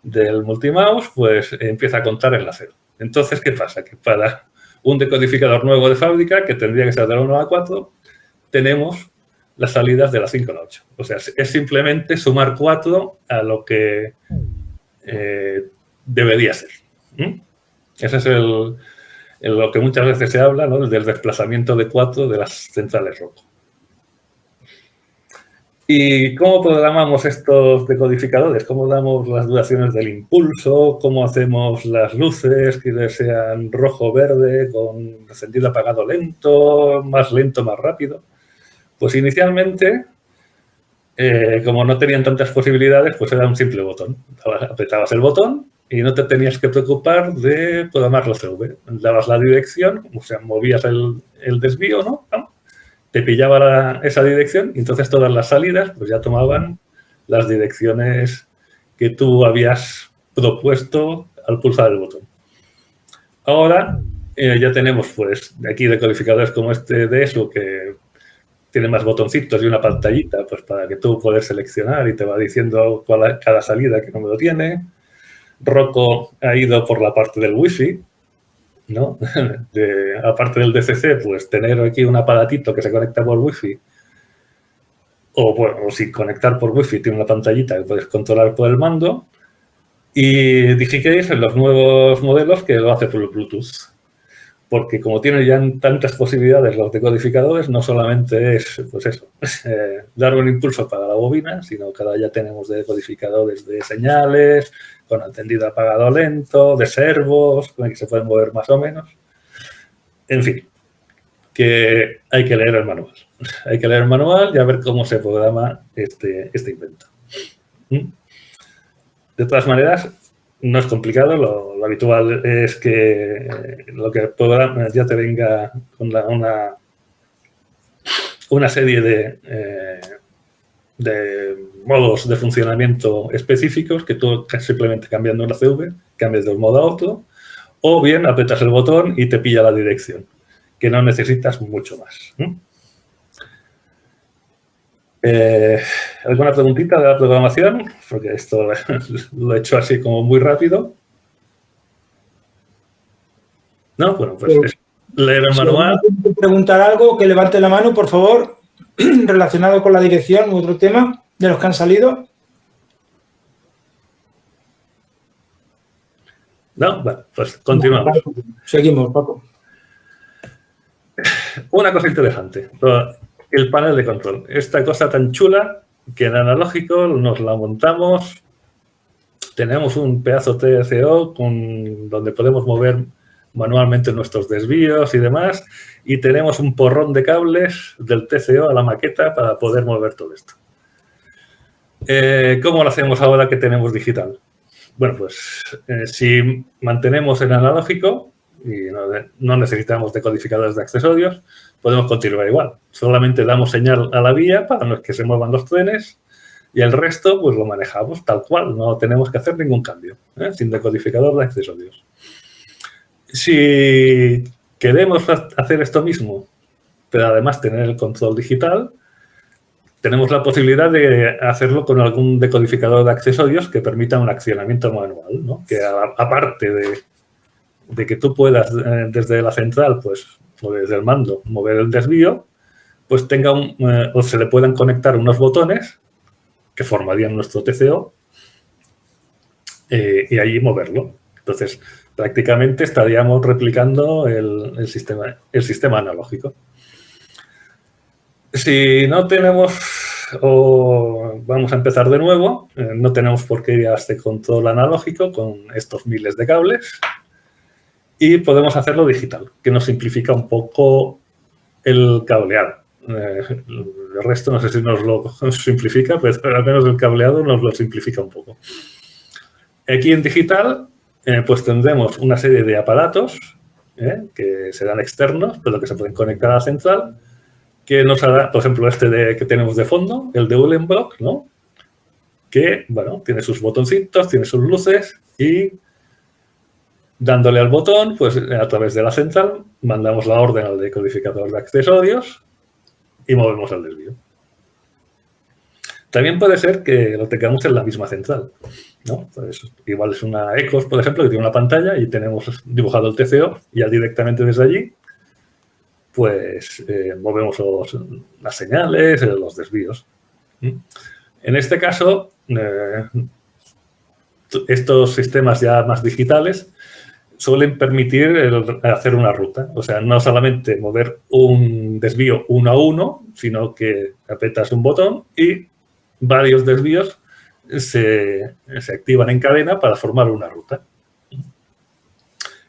del multimouse, pues empieza a contar en la 0. Entonces, ¿qué pasa? Que para un decodificador nuevo de fábrica, que tendría que ser de la 1 a la 4, tenemos las salidas de la 5 a la 8. O sea, es simplemente sumar 4 a lo que debería ser. Ese es lo que muchas veces se habla, ¿no? Del desplazamiento adecuado de las centrales ROCO. ¿Y cómo programamos estos decodificadores? ¿Cómo damos las duraciones del impulso? ¿Cómo hacemos las luces que sean rojo o verde con encendido apagado lento, más rápido? Pues inicialmente, como no tenían tantas posibilidades, pues era un simple botón. Apretabas el botón y no te tenías que preocupar de programar la CV. Dabas la dirección, o sea, movías el desvío, ¿no? Te pillaba esa dirección y entonces todas las salidas pues ya tomaban las direcciones que tú habías propuesto al pulsar el botón. Ahora ya tenemos pues aquí decodificadores como este de ESO que tiene más botoncitos y una pantallita pues para que tú puedas seleccionar y te va diciendo cada salida qué número tiene. ROCO ha ido por la parte del Wi-Fi, ¿no? Aparte del DCC, pues tener aquí un aparatito que se conecta por Wi-Fi o sin conectar por Wi-Fi tiene una pantallita que puedes controlar por el mando y DigiCase en los nuevos modelos que lo hace por Bluetooth. Porque como tienen ya tantas posibilidades los decodificadores, no solamente es, pues eso, dar un impulso para la bobina, sino que ahora ya tenemos decodificadores de señales, con encendido apagado lento, de servos, con el que se pueden mover más o menos. En fin, que hay que leer el manual. Hay que leer el manual y a ver cómo se programa este invento. De todas maneras, no es complicado, lo habitual es que lo que programa ya te venga con una serie de modos de funcionamiento específicos que tú simplemente cambiando una CV, cambias de un modo a otro, o bien apretas el botón y te pilla la dirección, que no necesitas mucho más. ¿Alguna preguntita de la programación? Porque esto lo he hecho así como muy rápido. ¿No? Bueno, pues leer el manual. Si alguien quiere preguntar algo, que levante la mano, por favor, relacionado con la dirección u otro tema de los que han salido. No, bueno, pues continuamos. Seguimos, Paco. Una cosa interesante. El panel de control. Esta cosa tan chula que en analógico nos la montamos. Tenemos un pedazo TCO donde podemos mover manualmente nuestros desvíos y demás. Y tenemos un porrón de cables del TCO a la maqueta para poder mover todo esto. ¿Cómo lo hacemos ahora que tenemos digital? Bueno, pues si mantenemos el analógico y no necesitamos decodificadores de accesorios, podemos continuar igual. Solamente damos señal a la vía para que se muevan los trenes y el resto pues lo manejamos tal cual. No tenemos que hacer ningún cambio, sin decodificador de accesorios. Si queremos hacer esto mismo, pero además tener el control digital, tenemos la posibilidad de hacerlo con algún decodificador de accesorios que permita un accionamiento manual, ¿no? Que aparte de que tú puedas desde la central, pues, o desde el mando, mover el desvío, pues tenga o se le puedan conectar unos botones que formarían nuestro TCO y allí moverlo. Entonces, prácticamente estaríamos replicando el sistema analógico. Si no tenemos o vamos a empezar de nuevo, no tenemos por qué ir a este control analógico con estos miles de cables y podemos hacerlo digital, que nos simplifica un poco el cableado. El resto no sé si nos lo simplifica, pero al menos el cableado nos lo simplifica un poco. Aquí en digital, pues tendremos una serie de aparatos que serán externos, pero que se pueden conectar a la central, que nos hará, por ejemplo, que tenemos de fondo, el de Uhlenbrock, ¿no? Que, bueno, tiene sus botoncitos, tiene sus luces y dándole al botón, pues a través de la central, mandamos la orden al decodificador de accesorios y movemos el desvío. También puede ser que lo tengamos en la misma central, ¿no? Pues igual es una ECOS, por ejemplo, que tiene una pantalla y tenemos dibujado el TCO y ya directamente desde allí pues movemos las señales, los desvíos. En este caso, estos sistemas ya más digitales suelen permitir hacer una ruta. O sea, no solamente mover un desvío uno a uno, sino que apretas un botón y varios desvíos se activan en cadena para formar una ruta.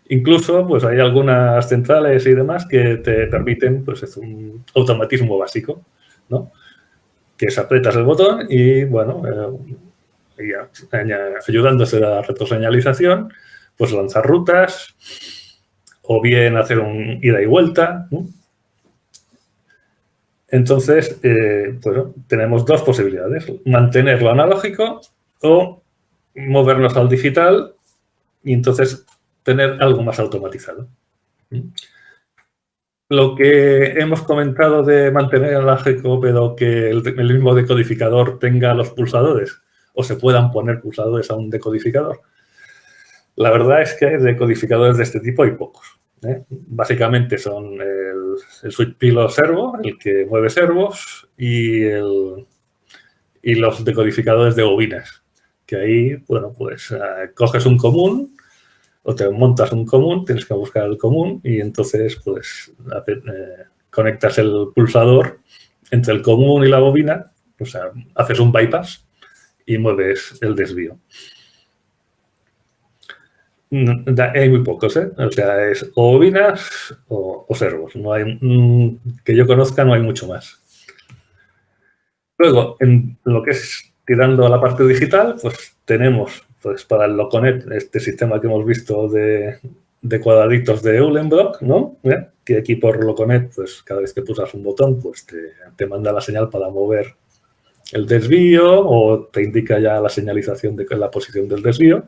Incluso, pues hay algunas centrales y demás que te permiten, pues es un automatismo básico, ¿no? Que es apretas el botón y, bueno, ayudándose a la retroseñalización, pues lanzar rutas o bien hacer un ida y vuelta, ¿no? Entonces, bueno, tenemos dos posibilidades, mantenerlo analógico o movernos al digital y entonces tener algo más automatizado. Lo que hemos comentado de mantener analógico, pero que el mismo decodificador tenga los pulsadores o se puedan poner pulsadores a un decodificador. La verdad es que decodificadores de este tipo hay pocos, ¿eh? Básicamente son el switch pilo servo, el que mueve servos, y los decodificadores de bobinas, que ahí, bueno, pues coges un común o te montas un común, tienes que buscar el común y entonces pues conectas el pulsador entre el común y la bobina, o sea, haces un bypass y mueves el desvío. Hay muy pocos, ¿eh? O sea, es o bobinas o servos. No hay, que yo conozca, no hay mucho más. Luego, en lo que es tirando a la parte digital, pues tenemos pues para el Loconet este sistema que hemos visto de cuadraditos de Uhlenbrock, ¿no? Que aquí por Loconet, pues cada vez que pulsas un botón, pues te manda la señal para mover el desvío o te indica ya la señalización de la posición del desvío.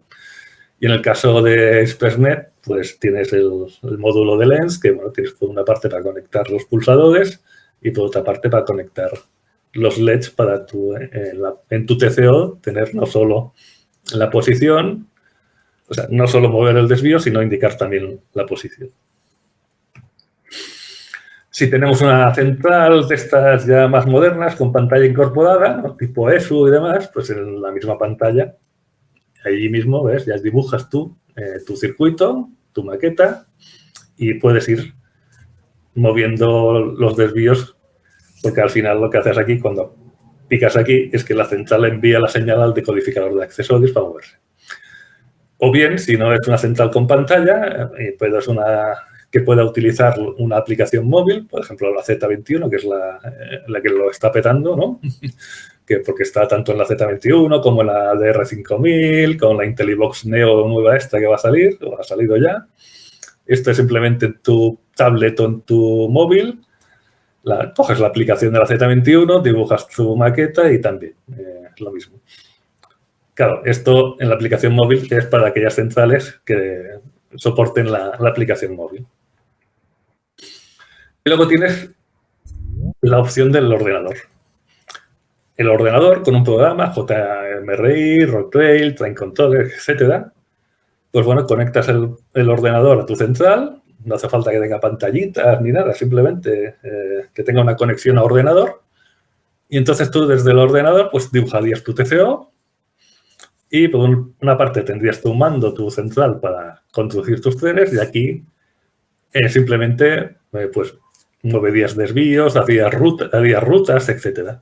Y en el caso de ExpressNet, pues tienes el módulo de Lens, que bueno, tienes por una parte para conectar los pulsadores y por otra parte para conectar los LEDs para en tu TCO tener no solo la posición, o sea, no solo mover el desvío, sino indicar también la posición. Si tenemos una central de estas ya más modernas, con pantalla incorporada, ¿no? Tipo ESU y demás, pues en la misma pantalla, allí mismo, ¿ves? Ya dibujas tú tu circuito, tu maqueta, y puedes ir moviendo los desvíos, porque al final lo que haces aquí, cuando picas aquí, es que la central envía la señal al decodificador de accesorios para moverse. O bien, si no es una central con pantalla, pues es que pueda utilizar una aplicación móvil, por ejemplo, la Z21, que es la que lo está petando, ¿no? Porque está tanto en la Z21 como en la DR5000, con la IntelliBox Neo nueva esta que va a salir, o ha salido ya. Esto es simplemente en tu tablet o en tu móvil, coges la aplicación de la Z21, dibujas tu maqueta y también lo mismo. Claro, esto en la aplicación móvil es para aquellas centrales que soporten la aplicación móvil. Y luego tienes la opción del ordenador. El ordenador con un programa, JMRI, Rocktrail, Train Controller, etcétera. Pues bueno, conectas el ordenador a tu central, no hace falta que tenga pantallitas ni nada, simplemente que tenga una conexión a ordenador. Y entonces tú desde el ordenador pues dibujarías tu TCO y por una parte tendrías tu mando, tu central para conducir tus trenes y aquí simplemente pues moverías desvíos, harías rutas, etcétera.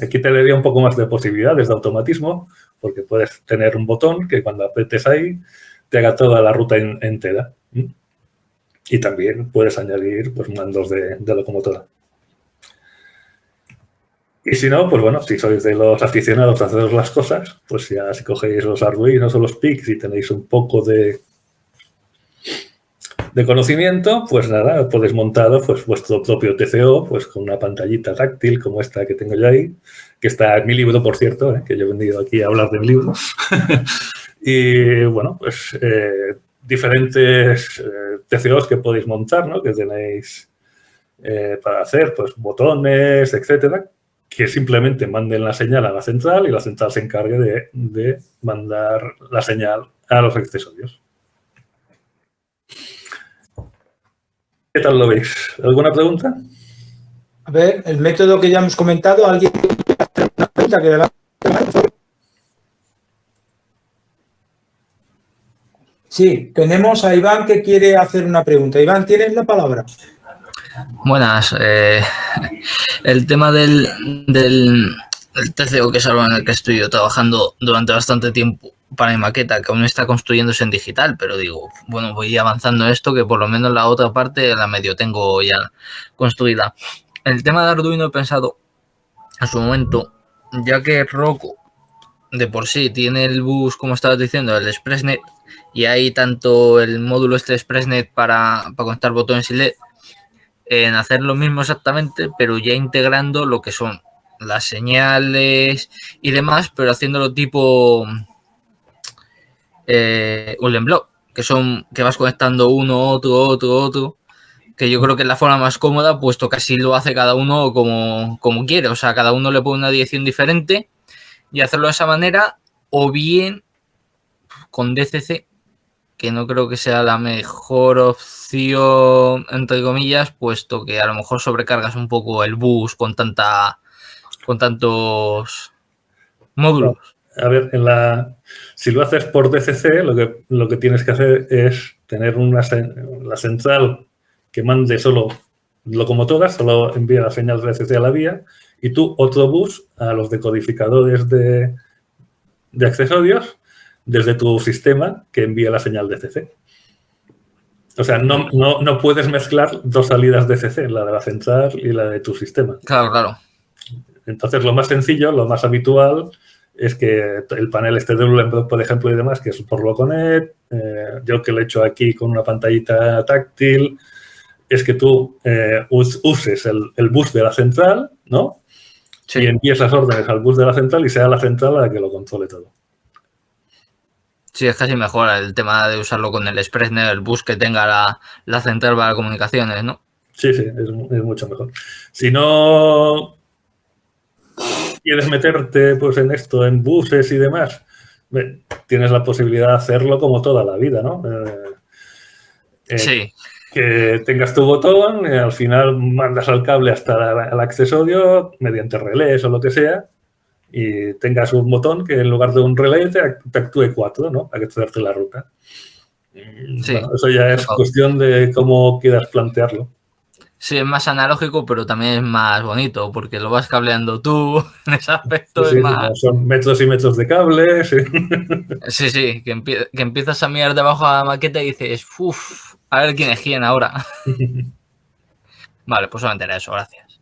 Aquí te daría un poco más de posibilidades de automatismo porque puedes tener un botón que cuando apretes ahí te haga toda la ruta entera. Y también puedes añadir pues, mandos de locomotora. Y si no, pues bueno, si sois de los aficionados a hacer las cosas, pues ya si cogéis los Arduinos o los PICs y tenéis un poco de conocimiento, pues nada, podéis montar pues, vuestro propio TCO pues con una pantallita táctil como esta que tengo yo ahí, que está en mi libro, por cierto, que yo he venido aquí a hablar de libros. Y bueno, pues diferentes TCOs que podéis montar, ¿no? Que tenéis para hacer pues botones, etcétera, que simplemente manden la señal a la central y la central se encargue de mandar la señal a los accesorios. ¿Qué tal lo veis? ¿Alguna pregunta? A ver, el método que ya hemos comentado, ¿alguien quiere hacer una pregunta? Sí, tenemos a Iván que quiere hacer una pregunta. Iván, tienes la palabra. Buenas. El tema del TCO, que es algo en el que estoy yo trabajando durante bastante tiempo para mi maqueta, que aún está construyéndose en digital, pero digo, bueno, voy avanzando esto, que por lo menos la otra parte la medio tengo ya construida. El tema de Arduino he pensado en su momento, ya que Rocco de por sí tiene el bus, como estabas diciendo, el ExpressNet, y hay tanto el módulo este ExpressNet para conectar botones y LED, en hacer lo mismo exactamente, pero ya integrando lo que son las señales y demás, pero haciéndolo tipo Ulenblock, que vas conectando uno, otro, que yo creo que es la forma más cómoda, puesto que así lo hace cada uno como quiere, o sea, cada uno le pone una dirección diferente y hacerlo de esa manera, o bien con DCC, que no creo que sea la mejor opción, entre comillas, puesto que a lo mejor sobrecargas un poco el bus con tantos módulos. A ver, si lo haces por DCC, lo que tienes que hacer es tener la central que mande solo locomotoras, solo envía la señal DCC a la vía, y tú otro bus a los decodificadores de accesorios desde tu sistema que envía la señal DCC. O sea, no puedes mezclar dos salidas DCC, la de la central y la de tu sistema. Claro. Entonces, lo más sencillo, lo más habitual, es que el panel este de Ulenblock, por ejemplo, y demás, que es por Loconet, yo que lo he hecho aquí con una pantallita táctil, es que tú uses el bus de la central, ¿no? Sí. Y envíes las órdenes al bus de la central y sea la central la que lo controle todo. Sí, es casi mejor el tema de usarlo con el ExpressNet, el bus que tenga la central para comunicaciones, ¿no? Sí, es mucho mejor. Si no quieres meterte pues en esto, en buses y demás, tienes la posibilidad de hacerlo como toda la vida, ¿no? Sí. Que tengas tu botón, al final mandas al cable hasta el accesorio mediante relés o lo que sea, y tengas un botón que en lugar de un relé te actúe 4, ¿no? Para que te darte la ruta. Sí. Bueno, eso ya es cuestión de cómo quieras plantearlo. Sí, es más analógico, pero también es más bonito, porque lo vas cableando tú en ese aspecto. Sí, es más... Son metros y metros de cable. Sí, sí, que empiezas a mirar debajo de la maqueta y dices, uff, a ver quién es quién ahora. Vale, pues solamente era eso, gracias.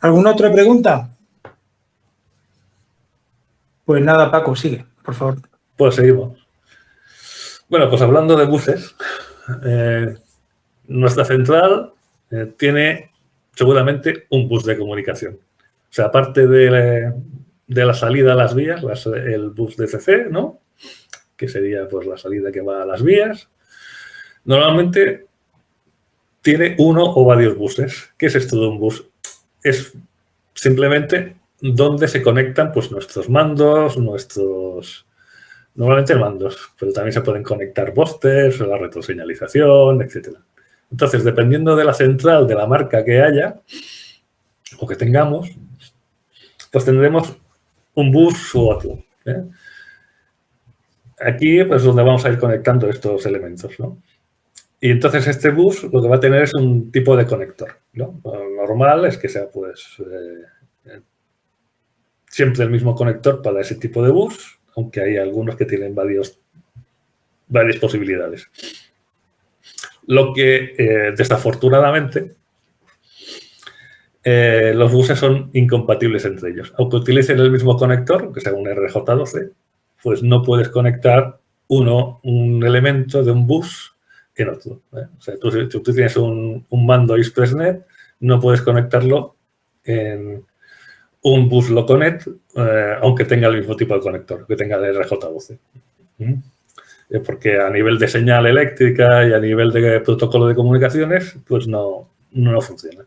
¿Alguna otra pregunta? Pues nada, Paco, sigue, por favor. Pues seguimos. Bueno, pues hablando de buses, nuestra central tiene seguramente un bus de comunicación. O sea, aparte de la salida a las vías, el bus DCC, ¿no? Que sería pues la salida que va a las vías. Normalmente tiene uno o varios buses. ¿Qué es esto de un bus? Es simplemente donde se conectan pues nuestros mandos, normalmente mandos, pero también se pueden conectar busters, la retroseñalización, etc. Entonces, dependiendo de la central, de la marca que haya o que tengamos, pues tendremos un bus u otro. Aquí pues donde vamos a ir conectando estos elementos, ¿no? Y entonces este bus lo que va a tener es un tipo de conector, ¿no? Lo normal es que sea pues siempre el mismo conector para ese tipo de bus, aunque hay algunos que tienen varias posibilidades. Lo que desafortunadamente los buses son incompatibles entre ellos. Aunque utilicen el mismo conector, que sea un RJ12, pues no puedes conectar un elemento de un bus en otro. O sea, tú tienes un mando ExpressNet, no puedes conectarlo en un bus Loconet, aunque tenga el mismo tipo de conector, que tenga el RJ12. Porque a nivel de señal eléctrica y a nivel de protocolo de comunicaciones, pues no funciona.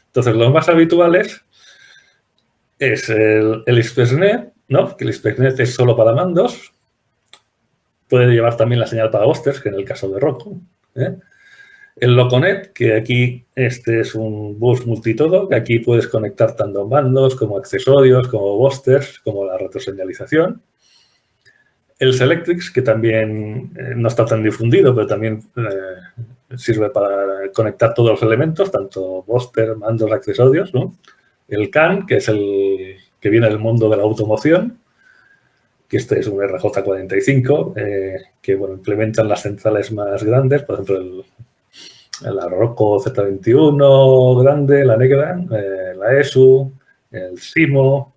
Entonces, los más habituales es el ExpressNet, ¿no? Que el ExpressNet es solo para mandos. Puede llevar también la señal para busters, que en el caso de Rocco. El Loconet, que aquí este es un bus multitodo, que aquí puedes conectar tanto mandos como accesorios, como busters, como la retroseñalización. El Selectrix, que también no está tan difundido, pero también sirve para conectar todos los elementos, tanto booster, mandos, accesorios, ¿no? El CAN, que es el que viene del mundo de la automoción, que este es un RJ45, que bueno, implementan las centrales más grandes, por ejemplo, la Rocco Z21 grande, la negra, la ESU, el SIMO,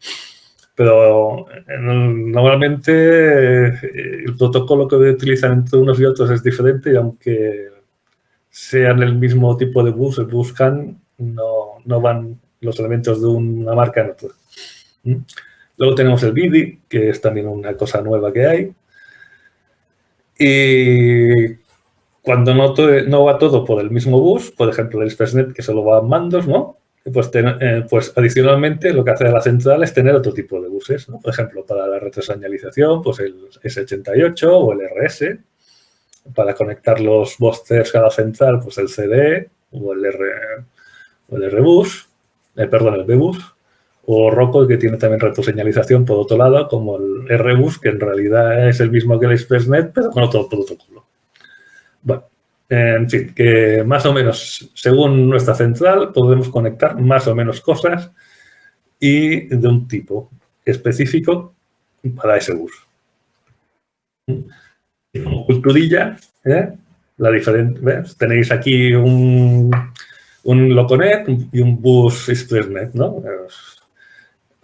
pero normalmente el protocolo que utilizan entre unos y otros es diferente y aunque sean el mismo tipo de bus, el bus CAN, no van los elementos de una marca en otra. Luego tenemos el BIDI, que es también una cosa nueva que hay. Y cuando no va todo por el mismo bus, por ejemplo, el ExpressNet, que solo va a mandos, ¿no? Pues adicionalmente lo que hace la central es tener otro tipo de buses, ¿no? Por ejemplo, para la retroseñalización, pues el S88 o el RS. Para conectar los boosters a la central, pues el CD o el R-Bus, perdón, el B-Bus. O Rocco, que tiene también retroseñalización por otro lado, como el R-Bus, que en realidad es el mismo que el ExpressNet, pero con otro protocolo. Bueno, en fin, que más o menos, según nuestra central, podemos conectar más o menos cosas y de un tipo específico para ese bus. Como culturilla, la diferente, ¿ves? Tenéis aquí un Loconet y un bus ExpressNet, ¿no?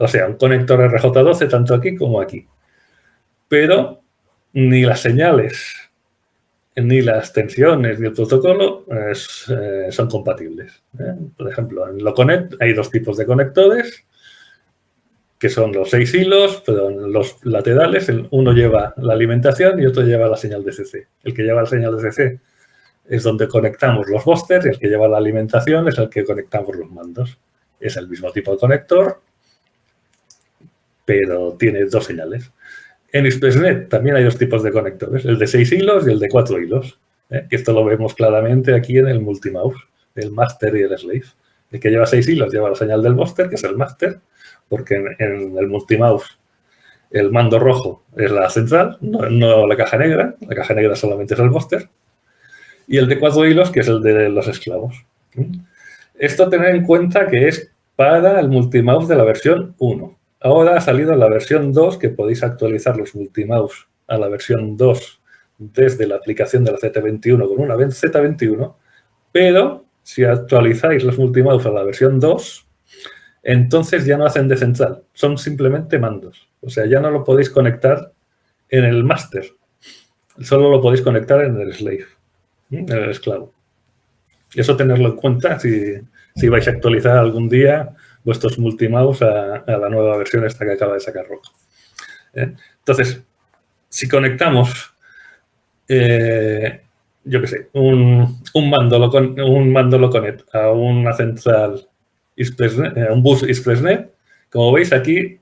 O sea, un conector RJ12 tanto aquí como aquí. Pero ni las señales, ni las tensiones, ni el protocolo son compatibles. Por ejemplo, en Loconet hay dos tipos de conectores, que son los 6 hilos, pero en los laterales uno lleva la alimentación y otro lleva la señal DC. El que lleva la señal DC es donde conectamos los boosters y el que lleva la alimentación es el que conectamos los mandos. Es el mismo tipo de conector, pero tiene dos señales. En ExpressNet también hay dos tipos de conectores, el de 6 hilos y el de 4 hilos. Esto lo vemos claramente aquí en el multimouse, el master y el slave. El que lleva 6 hilos lleva la señal del booster, que es el master, porque en el multimouse el mando rojo es la central, no la caja negra solamente es el booster. Y el de 4 hilos, que es el de los esclavos. Esto tener en cuenta que es para el multimouse de la versión 1. Ahora ha salido la versión 2, que podéis actualizar los multimouse a la versión 2 desde la aplicación de la Z21 con una Z21, pero si actualizáis los multimouse a la versión 2, entonces ya no hacen de central, son simplemente mandos. O sea, ya no lo podéis conectar en el master, solo lo podéis conectar en el slave, en el esclavo. Eso tenerlo en cuenta si vais a actualizar algún día vuestros multimouse a la nueva versión esta que acaba de sacar Rocco. Entonces, si conectamos, yo qué sé, un mando Loconet a una central ExpressNet, un bus ExpressNet, como veis aquí,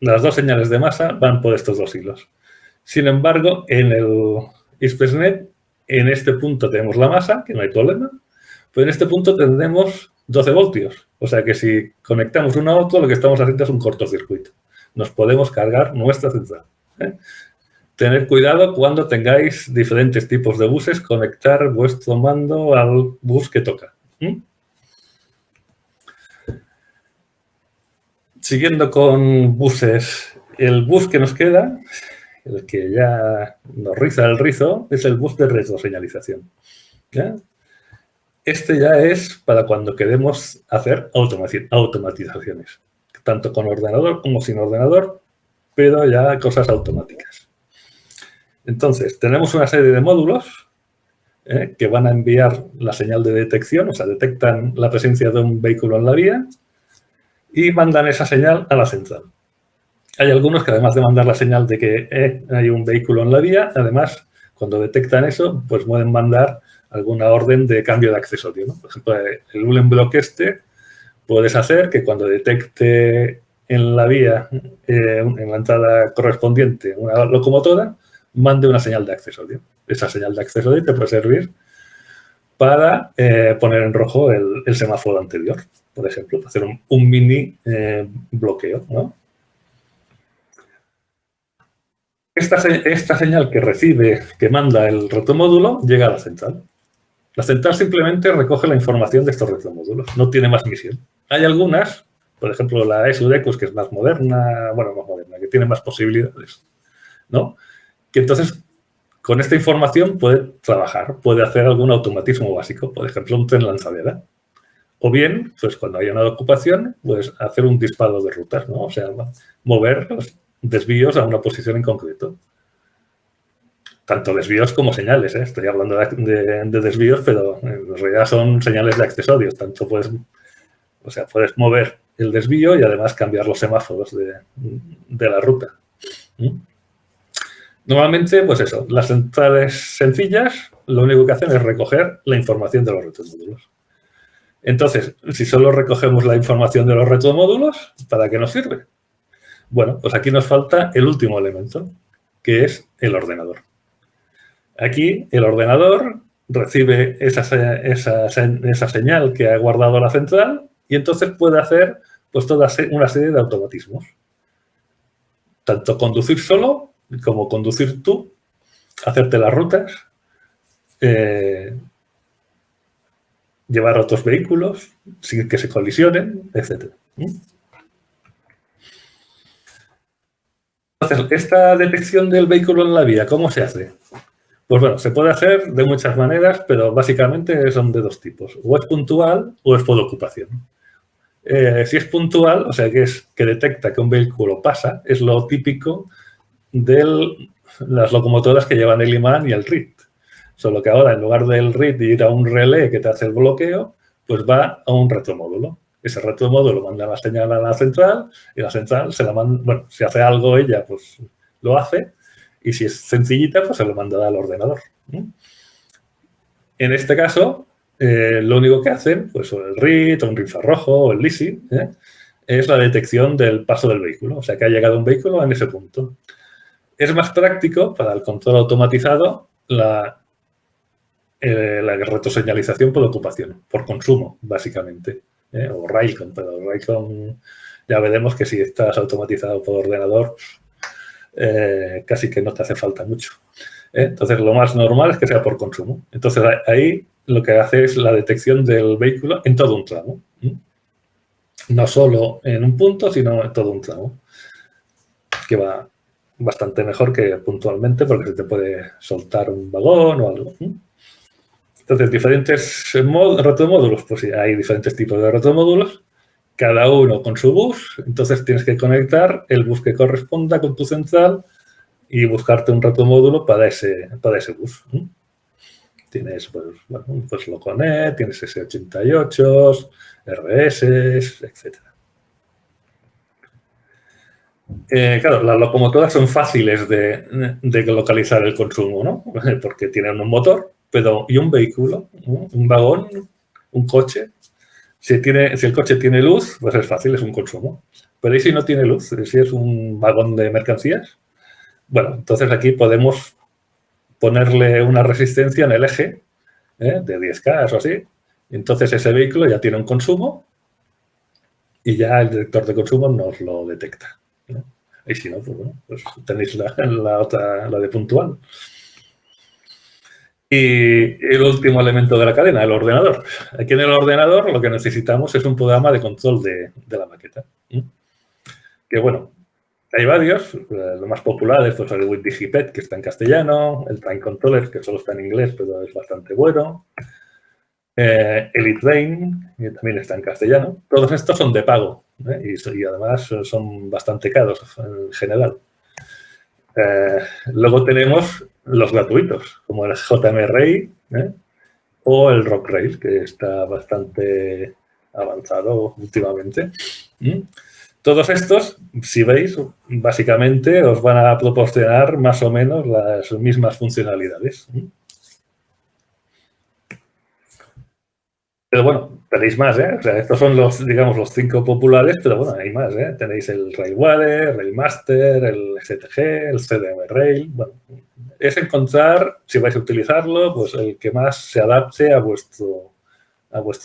las dos señales de masa van por estos dos hilos. Sin embargo, en el ExpressNet, en este punto tenemos la masa, que no hay problema, pero en este punto tendremos 12 voltios. O sea que si conectamos uno a otro, lo que estamos haciendo es un cortocircuito. Nos podemos cargar nuestra central. Tener cuidado cuando tengáis diferentes tipos de buses, conectar vuestro mando al bus que toca. Siguiendo con buses, el bus que nos queda, el que ya nos riza el rizo, es el bus de retroseñalización. ¿Ya? Este ya es para cuando queremos hacer automatizaciones, tanto con ordenador como sin ordenador, pero ya cosas automáticas. Entonces, tenemos una serie de módulos que van a enviar la señal de detección, o sea, detectan la presencia de un vehículo en la vía y mandan esa señal a la central. Hay algunos que además de mandar la señal de que hay un vehículo en la vía, además, cuando detectan eso, pues pueden mandar alguna orden de cambio de accesorio, ¿no? Por ejemplo, el Ulen Block puedes hacer que cuando detecte en la vía, en la entrada correspondiente, una locomotora, mande una señal de accesorio. Esa señal de accesorio te puede servir para poner en rojo el semáforo anterior, por ejemplo, para hacer un mini bloqueo, ¿no? esta señal que recibe, que manda el retromódulo, llega a la central. La central simplemente recoge la información de estos retromódulos, no tiene más misión. Hay algunas, por ejemplo, la ESUDECUS, que es más moderna, que tiene más posibilidades, ¿no? Que entonces, con esta información puede trabajar, puede hacer algún automatismo básico, por ejemplo, un tren lanzadera. O bien, pues cuando haya una ocupación, pues hacer un disparo de rutas, ¿no? O sea, mover los desvíos a una posición en concreto. Tanto desvíos como señales, ¿eh? Estoy hablando de desvíos, pero en realidad son señales de accesorios. Tanto puedes mover el desvío y además cambiar los semáforos de la ruta. Normalmente, pues eso, las centrales sencillas lo único que hacen es recoger la información de los retromódulos. Entonces, si solo recogemos la información de los retromódulos, ¿para qué nos sirve? Bueno, pues aquí nos falta el último elemento, que es el ordenador. Aquí el ordenador recibe esa señal que ha guardado la central y entonces puede hacer pues toda una serie de automatismos. Tanto conducir solo como conducir tú, hacerte las rutas, llevar otros vehículos sin que se colisionen, etc. Entonces, esta detección del vehículo en la vía, ¿cómo se hace? Pues bueno, se puede hacer de muchas maneras, pero básicamente son de dos tipos. O es puntual o es por ocupación. Si es puntual, o sea, que detecta que un vehículo pasa, es lo típico de las locomotoras que llevan el imán y el RIT. Solo que ahora, en lugar del RIT ir a un relé que te hace el bloqueo, pues va a un retromódulo. Ese retromódulo manda la señal a la central y la central se la manda, bueno, si hace algo ella, pues lo hace. Y si es sencillita, pues se lo mandará al ordenador. En este caso, lo único que hacen, pues o el RIT, o un infrarrojo, o el LISI, es la detección del paso del vehículo. O sea, que ha llegado un vehículo en ese punto. Es más práctico para el control automatizado la retroseñalización por ocupación, por consumo, básicamente. O Railcom, pero Railcom ya veremos que si estás automatizado por ordenador, casi que no te hace falta mucho. Entonces, lo más normal es que sea por consumo. Entonces, ahí lo que hace es la detección del vehículo en todo un tramo. No solo en un punto, sino en todo un tramo. Que va bastante mejor que puntualmente porque se te puede soltar un vagón o algo. Entonces, diferentes retromódulos. Pues sí, hay diferentes tipos de retromódulos. Cada uno con su bus, entonces tienes que conectar el bus que corresponda con tu central y buscarte un retromódulo para ese bus. Tienes, pues Loconet, tienes S88, RS, etc. Claro, las locomotoras son fáciles de localizar el consumo, ¿no? Porque tienen un motor, y un vehículo, un vagón, un coche. Si el coche tiene luz, pues es fácil, es un consumo. Pero ¿y si no tiene luz? Si es un vagón de mercancías, bueno, entonces aquí podemos ponerle una resistencia en el eje de 10K o así. Entonces ese vehículo ya tiene un consumo y ya el detector de consumo nos lo detecta. Y si no, pues bueno, pues tenéis la otra, la de puntual. Y el último elemento de la cadena, el ordenador. Aquí en el ordenador lo que necesitamos es un programa de control de la maqueta. Que bueno, hay varios. Los más populares, pues el WinDigiped, que está en castellano, el Train Controller, que solo está en inglés, pero es bastante bueno. EliteTrain, que también está en castellano. Todos estos son de pago y además son bastante caros en general. Luego tenemos los gratuitos, como el JMRail o el RockRail, que está bastante avanzado últimamente. Todos estos, si veis, básicamente os van a proporcionar más o menos las mismas funcionalidades. Pero bueno, tenéis más, ¿eh? O sea, estos son los, digamos, los 5 populares, pero bueno, hay más, ¿eh? Tenéis el Railware, Railmaster, el STG, el CDM Rail. Bueno, es encontrar, si vais a utilizarlo, pues el que más se adapte a vuestro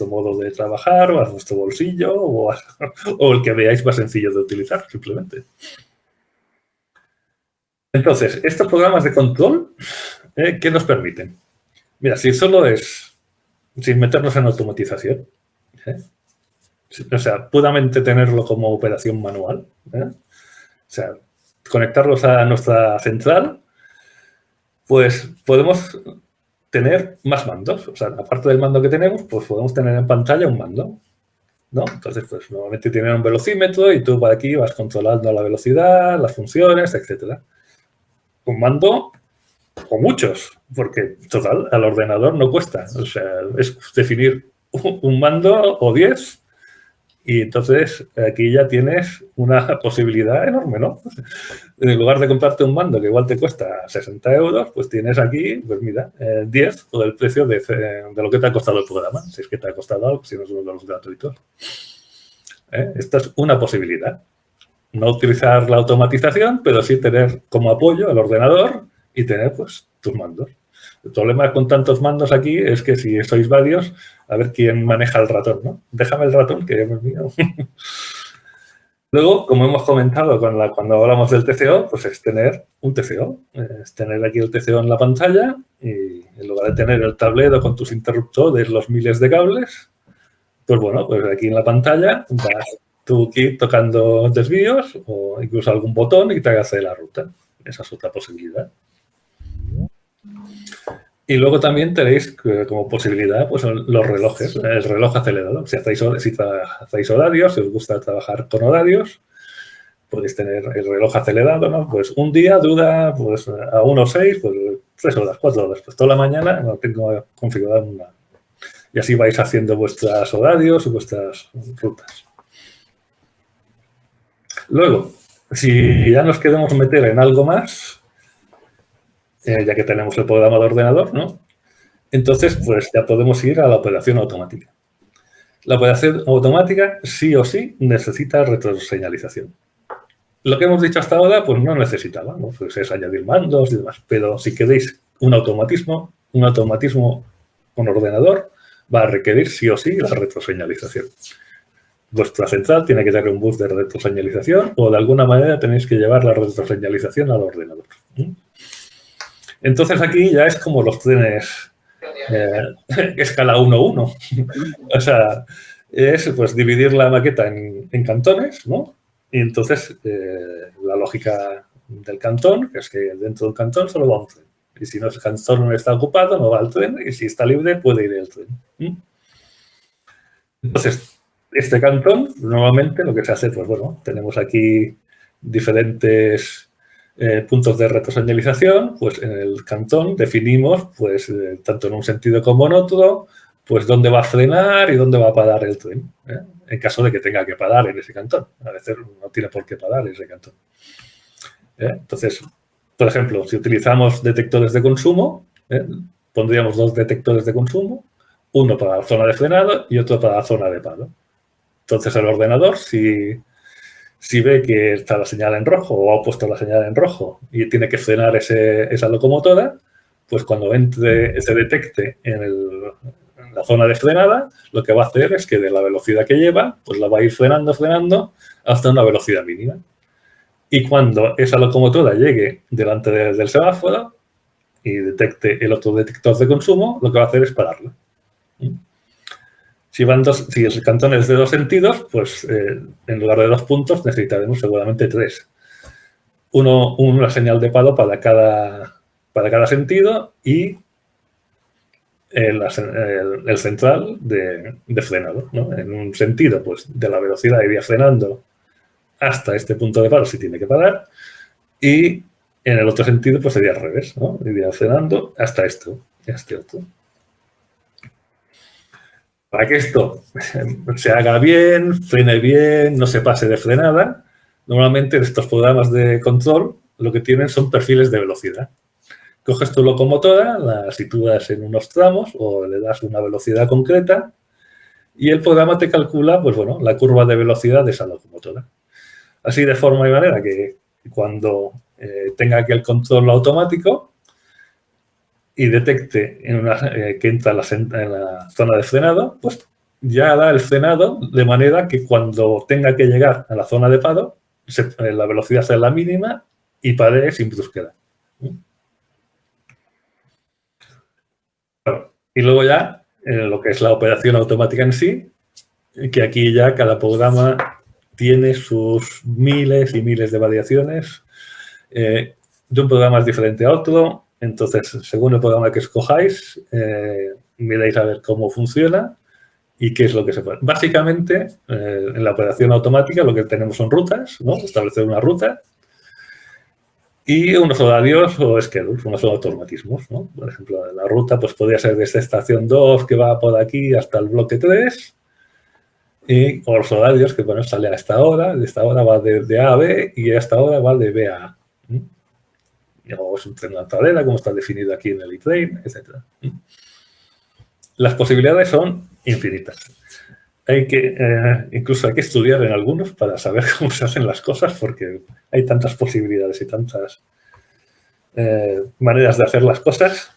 modo de trabajar o a vuestro bolsillo o el que veáis más sencillo de utilizar, simplemente. Entonces, estos programas de control, ¿qué nos permiten? Mira, si solo es sin meternos en automatización, o sea, puramente tenerlo como operación manual, o sea, conectarlos a nuestra central, pues podemos tener más mandos. O sea, aparte del mando que tenemos, pues podemos tener en pantalla un mando, ¿no? Entonces, pues normalmente tienen un velocímetro y tú por aquí vas controlando la velocidad, las funciones, etcétera. Un mando o muchos, porque total, al ordenador no cuesta. O sea, es definir un mando o 10 y entonces aquí ya tienes una posibilidad enorme, ¿no? En lugar de comprarte un mando que igual te cuesta 60 euros, pues tienes aquí, pues mira, 10 por el precio de lo que te ha costado el programa, si es que te ha costado algo, si no es uno de los gratuitos. Esta es una posibilidad. No utilizar la automatización, pero sí tener como apoyo el ordenador y tener, pues, tus mandos. El problema con tantos mandos aquí es que si sois varios, a ver quién maneja el ratón, ¿no? Déjame el ratón, que es mío. Luego, como hemos comentado cuando hablamos del TCO, pues es tener un TCO. Es tener aquí el TCO en la pantalla y en lugar de tener el tablero con tus interruptores, los miles de cables, pues bueno, pues aquí en la pantalla vas tú aquí tocando desvíos o incluso algún botón y te hagas la ruta. Esa es otra posibilidad. Y luego también tenéis como posibilidad pues, los relojes, el reloj acelerado. Si hacéis horarios, si os gusta trabajar con horarios, podéis tener el reloj acelerado, ¿no? Pues un día dura pues, a 1:06, pues 3 horas, 4 horas. Pues toda la mañana no tengo configurado una. Y así vais haciendo vuestros horarios y vuestras rutas. Luego, si ya nos queremos meter en algo más, ya que tenemos el programa de ordenador, ¿no? Entonces, pues ya podemos ir a la operación automática. La operación automática, sí o sí, necesita retroseñalización. Lo que hemos dicho hasta ahora, pues no necesitaba, ¿no? Pues es añadir mandos y demás. Pero si queréis un automatismo con ordenador, va a requerir sí o sí la retroseñalización. Vuestra central tiene que tener un bus de retroseñalización o de alguna manera tenéis que llevar la retroseñalización al ordenador. Entonces aquí ya es como los trenes escala 1:1. O sea, es pues dividir la maqueta en cantones, ¿no? Y entonces la lógica del cantón, que es que dentro del cantón solo va un tren. Y si no, el cantón no está ocupado, no va el tren. Y si está libre, puede ir el tren. Entonces, este cantón, normalmente lo que se hace, pues bueno, tenemos aquí diferentes puntos de retroseñalización, pues en el cantón definimos, pues tanto en un sentido como en otro, pues dónde va a frenar y dónde va a parar el tren, en caso de que tenga que parar en ese cantón. A veces no tiene por qué parar en ese cantón. Entonces, por ejemplo, si utilizamos detectores de consumo, pondríamos 2 detectores de consumo, uno para la zona de frenado y otro para la zona de paro. Entonces, el ordenador, si ve que está la señal en rojo o ha puesto la señal en rojo y tiene que frenar esa locomotora, pues cuando se detecte en la zona de frenada, lo que va a hacer es que de la velocidad que lleva, pues la va a ir frenando hasta una velocidad mínima. Y cuando esa locomotora llegue delante del semáforo y detecte el otro detector de consumo, lo que va a hacer es pararlo. Si el cantón es de 2 sentidos, pues en lugar de 2 puntos necesitaremos seguramente 3. Una señal de paro para cada sentido y el central de frenado, ¿no? En un sentido, pues de la velocidad iría frenando hasta este punto de paro si tiene que parar y en el otro sentido pues sería al revés, ¿no? Iría frenando hasta este otro. Para que esto se haga bien, frene bien, no se pase de frenada, normalmente estos programas de control lo que tienen son perfiles de velocidad. Coges tu locomotora, la sitúas en unos tramos o le das una velocidad concreta y el programa te calcula, pues bueno, la curva de velocidad de esa locomotora. Así de forma y manera que cuando tenga aquí el control automático y detecte que entra en la zona de frenado, pues ya da el frenado de manera que cuando tenga que llegar a la zona de paro, la velocidad sea la mínima y paré sin brusquedad. Y luego ya, lo que es la operación automática en sí, que aquí ya cada programa tiene sus miles y miles de variaciones. De un programa es diferente a otro, entonces, según el programa que escojáis, miráis a ver cómo funciona y qué es lo que se puede. Básicamente, en la operación automática lo que tenemos son rutas, ¿no? Establecer una ruta y unos horarios o schedules, unos automatismos, ¿no? Por ejemplo, la ruta pues podría ser desde estación 2 que va por aquí hasta el bloque 3 y o los horarios que, bueno, sale a esta hora, de esta hora va de A a B y a esta hora va de B a A. O es un tren de la tablera, como está definido aquí en el e-train, etc. Las posibilidades son infinitas. Incluso hay que estudiar en algunos para saber cómo se hacen las cosas porque hay tantas posibilidades y tantas maneras de hacer las cosas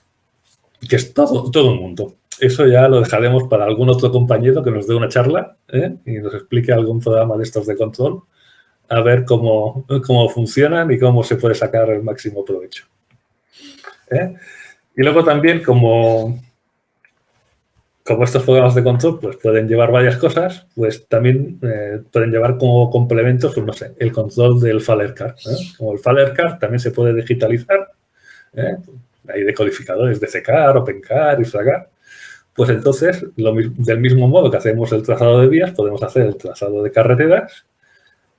que es todo un mundo. Eso ya lo dejaremos para algún otro compañero que nos dé una charla y nos explique algún programa de estos de control a ver cómo funcionan y cómo se puede sacar el máximo provecho. Y luego también, como estos programas de control pues, pueden llevar varias cosas, pues también pueden llevar como complementos, pues no sé, el control del Faller Card. Como el Faller Card también se puede digitalizar, hay decodificadores de CCAR, OpenCAR y FRACAR, pues entonces, del mismo modo que hacemos el trazado de vías, podemos hacer el trazado de carreteras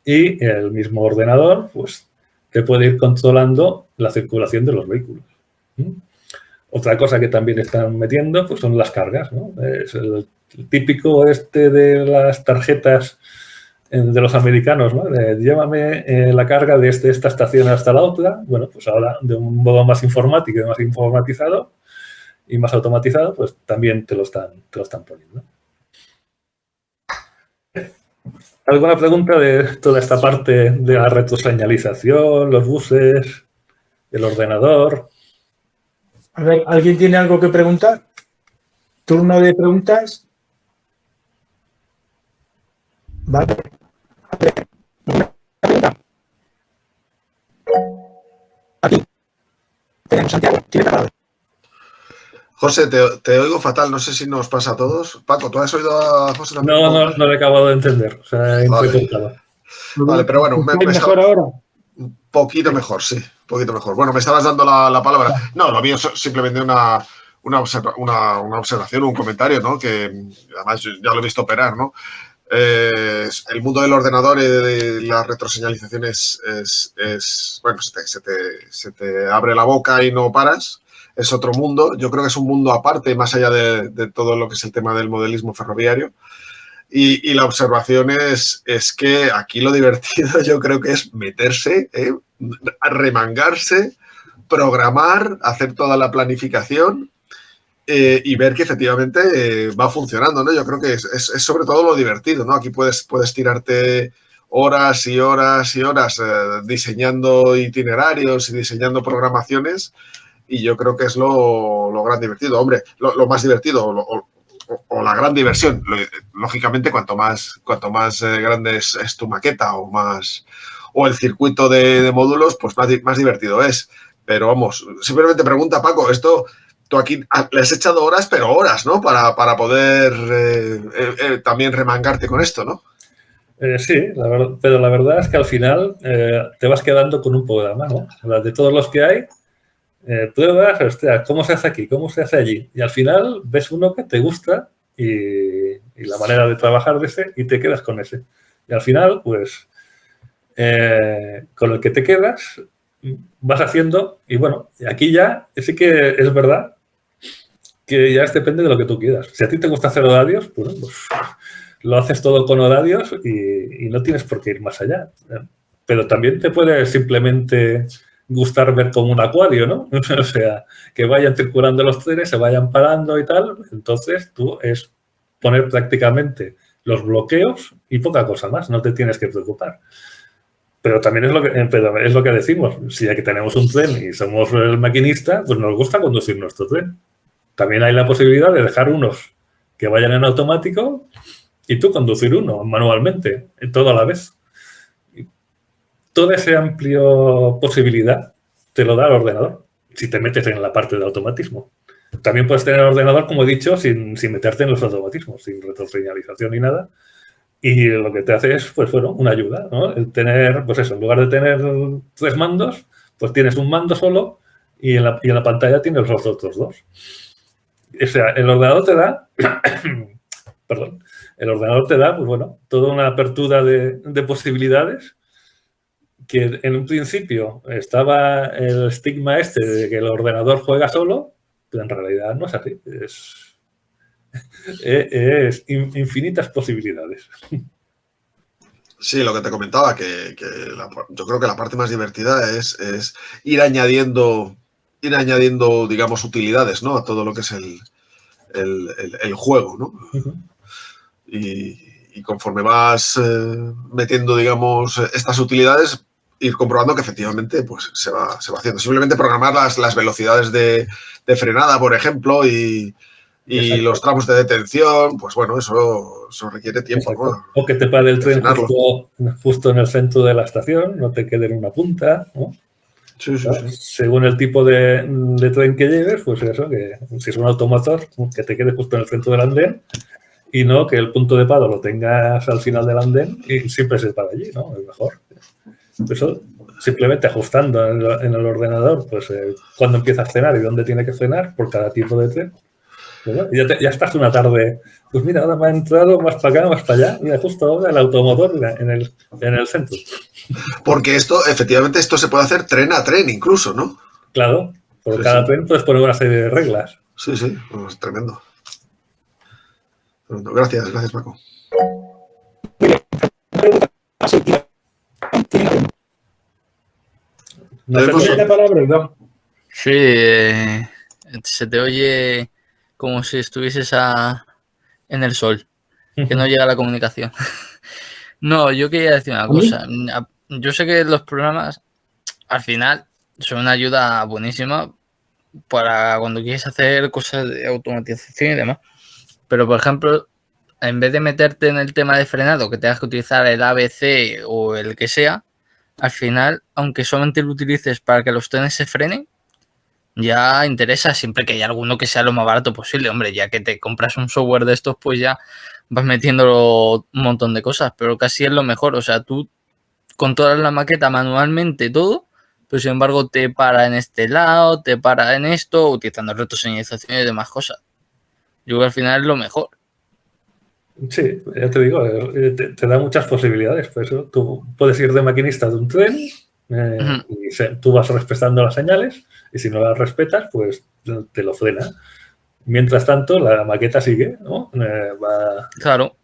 y el mismo ordenador pues, que puede ir controlando la circulación de los vehículos. Otra cosa que también están metiendo pues son las cargas, ¿no? Es el típico de las tarjetas de los americanos, ¿no? Llévame la carga desde esta estación hasta la otra. Bueno, pues ahora de un modo más informático y más informatizado y más automatizado, pues también te lo están poniendo. ¿Alguna pregunta de toda esta parte de la retroseñalización, los buses, el ordenador? A ver, ¿alguien tiene algo que preguntar? ¿Turno de preguntas? Vale. Aquí. Tenemos Santiago. ¿Tiene parado? José, te oigo fatal. No sé si nos pasa a todos. Paco, ¿tú has oído a José también? No le he acabado de entender. O sea, Vale, pero bueno. ¿Me mejor ahora? Un poquito mejor, sí. Un poquito mejor. Bueno, me estabas dando la palabra. No, lo mío es simplemente una observación, un comentario, ¿no? Que además yo ya lo he visto operar, ¿no? El mundo del ordenador y de las retroseñalizaciones bueno, se te abre la boca y no paras. Es otro mundo. Yo creo que es un mundo aparte, más allá de todo lo que es el tema del modelismo ferroviario. Y la observación es que aquí lo divertido yo creo que es meterse, remangarse, programar, hacer toda la planificación y ver que efectivamente va funcionando, ¿no? Yo creo que es sobre todo lo divertido, ¿no? Aquí puedes tirarte horas y horas y horas diseñando itinerarios y diseñando programaciones y yo creo que es lo gran divertido. Hombre, lo más divertido o la gran diversión. Lógicamente, cuanto más grande es tu maqueta o el circuito de módulos, pues más divertido es. Pero vamos, simplemente pregunta, Paco, esto tú aquí le has echado horas, pero horas, ¿no? Para poder también remangarte con esto, ¿no? Sí, pero la verdad es que al final te vas quedando con un programa, ¿no? De todos los que hay, pruebas, hostia, ¿cómo se hace aquí? ¿Cómo se hace allí? Y al final ves uno que te gusta y la manera de trabajar de ese y te quedas con ese. Y al final, pues, con el que te quedas, vas haciendo y bueno, aquí ya sí que es verdad que ya depende de lo que tú quieras. Si a ti te gusta hacer horarios, pues lo haces todo con horarios y no tienes por qué ir más allá. Pero también te puede simplemente gustar ver como un acuario, ¿no? O sea, que vayan circulando los trenes, se vayan parando y tal. Entonces, tú es poner prácticamente los bloqueos y poca cosa más. No te tienes que preocupar. Pero también es lo que decimos. Si ya que tenemos un tren y somos el maquinista, pues nos gusta conducir nuestro tren. También hay la posibilidad de dejar unos que vayan en automático y tú conducir uno manualmente, todo a la vez. toda esa amplia posibilidad te lo da el ordenador, si te metes en la parte de automatismo. También puedes tener el ordenador, como he dicho, sin meterte en los automatismos, sin retroseñalización ni nada. Y lo que te hace es, pues bueno, una ayuda, ¿no? El tener, pues eso, en lugar de tener 3 mandos, pues tienes un mando solo y en la pantalla tienes los otros 2. O sea, el ordenador te da, perdón, el ordenador te da, pues bueno, toda una apertura de posibilidades que en un principio estaba el estigma este de que el ordenador juega solo, pero en realidad no es así. Es infinitas posibilidades. Sí, lo que te comentaba, yo creo que la parte más divertida es ir añadiendo, digamos, utilidades, ¿no? A todo lo que es el juego, ¿no? Y conforme vas metiendo, digamos, estas utilidades, ir comprobando que efectivamente pues, se va haciendo. Simplemente programar las velocidades de frenada, por ejemplo, y los tramos de detención, pues bueno, eso requiere tiempo, ¿no? O que te pare el tren justo en el centro de la estación, no te quede en una punta, ¿no? Sí. Según el tipo de tren que lleves, pues eso, que si es un automotor, que te quede justo en el centro del andén y no que el punto de paro lo tengas al final del andén y siempre se para allí, ¿no? Es mejor. Eso, simplemente ajustando en el ordenador, pues cuándo empieza a frenar y dónde tiene que frenar por cada tipo de tren. Bueno, ya estás una tarde, pues mira, ahora me ha entrado más para acá, más para allá, mira, justo ahora el automotor en el centro. Porque efectivamente, esto se puede hacer tren a tren incluso, ¿no? Claro, por cada tren puedes poner una serie de reglas. Sí, pues, tremendo. Gracias, Paco. La palabra, Iván. Sí, se te oye como si estuvieses en el sol, que no llega la comunicación. No, yo quería decir una cosa. Yo sé que los programas, al final, son una ayuda buenísima para cuando quieres hacer cosas de automatización y demás. Pero, por ejemplo, en vez de meterte en el tema de frenado, que tengas que utilizar el ABC o el que sea, al final, aunque solamente lo utilices para que los trenes se frenen, ya interesa siempre que haya alguno que sea lo más barato posible. Hombre, ya que te compras un software de estos, pues ya vas metiendo un montón de cosas, pero casi es lo mejor. O sea, tú controlas la maqueta manualmente todo, pero sin embargo te para en este lado, te para en esto, utilizando retroseñalización y demás cosas. Yo creo que al final es lo mejor. Sí, ya te digo, te da muchas posibilidades. Por eso tú puedes ir de maquinista de un tren y tú vas respetando las señales y si no las respetas, pues te lo frena. Mientras tanto, la maqueta sigue, ¿no? Va claro.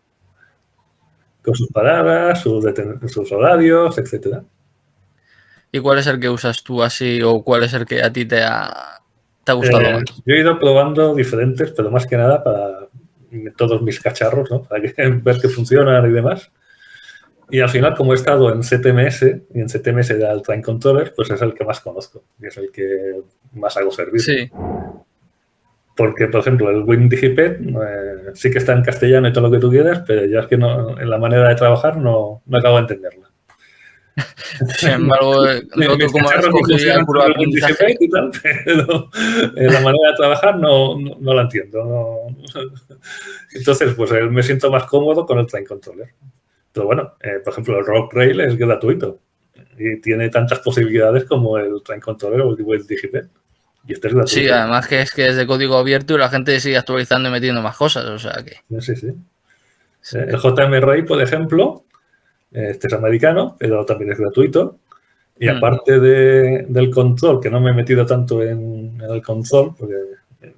Con sus paradas, sus horarios, etcétera. ¿Y cuál es el que usas tú así o cuál es el que a ti te ha gustado más? Yo he ido probando diferentes, pero más que nada para todos mis cacharros, ¿no? Para ver que funcionan y demás. Y al final, como he estado en CTMS, y en CTMS era el Train Controller, pues es el que más conozco y es el que más hago servir. Sí. Porque, por ejemplo, el WinDigiped sí que está en castellano y todo lo que tú quieras, pero ya es que no, en la manera de trabajar no acabo de entenderla. Sin embargo, noto como has cogido el puro aprendizaje. Y tal, pero en la manera de trabajar no la entiendo. Entonces, pues me siento más cómodo con el Train Controller. Pero bueno, por ejemplo, el Rock Rail es gratuito y tiene tantas posibilidades como el Train Controller o el WinDigiped. Y este es gratuito. Sí, además que es de código abierto y la gente sigue actualizando y metiendo más cosas, o sea que... Sí. El JMRI, por ejemplo, este es americano, pero también es gratuito. Y aparte del control, que no me he metido tanto en el control,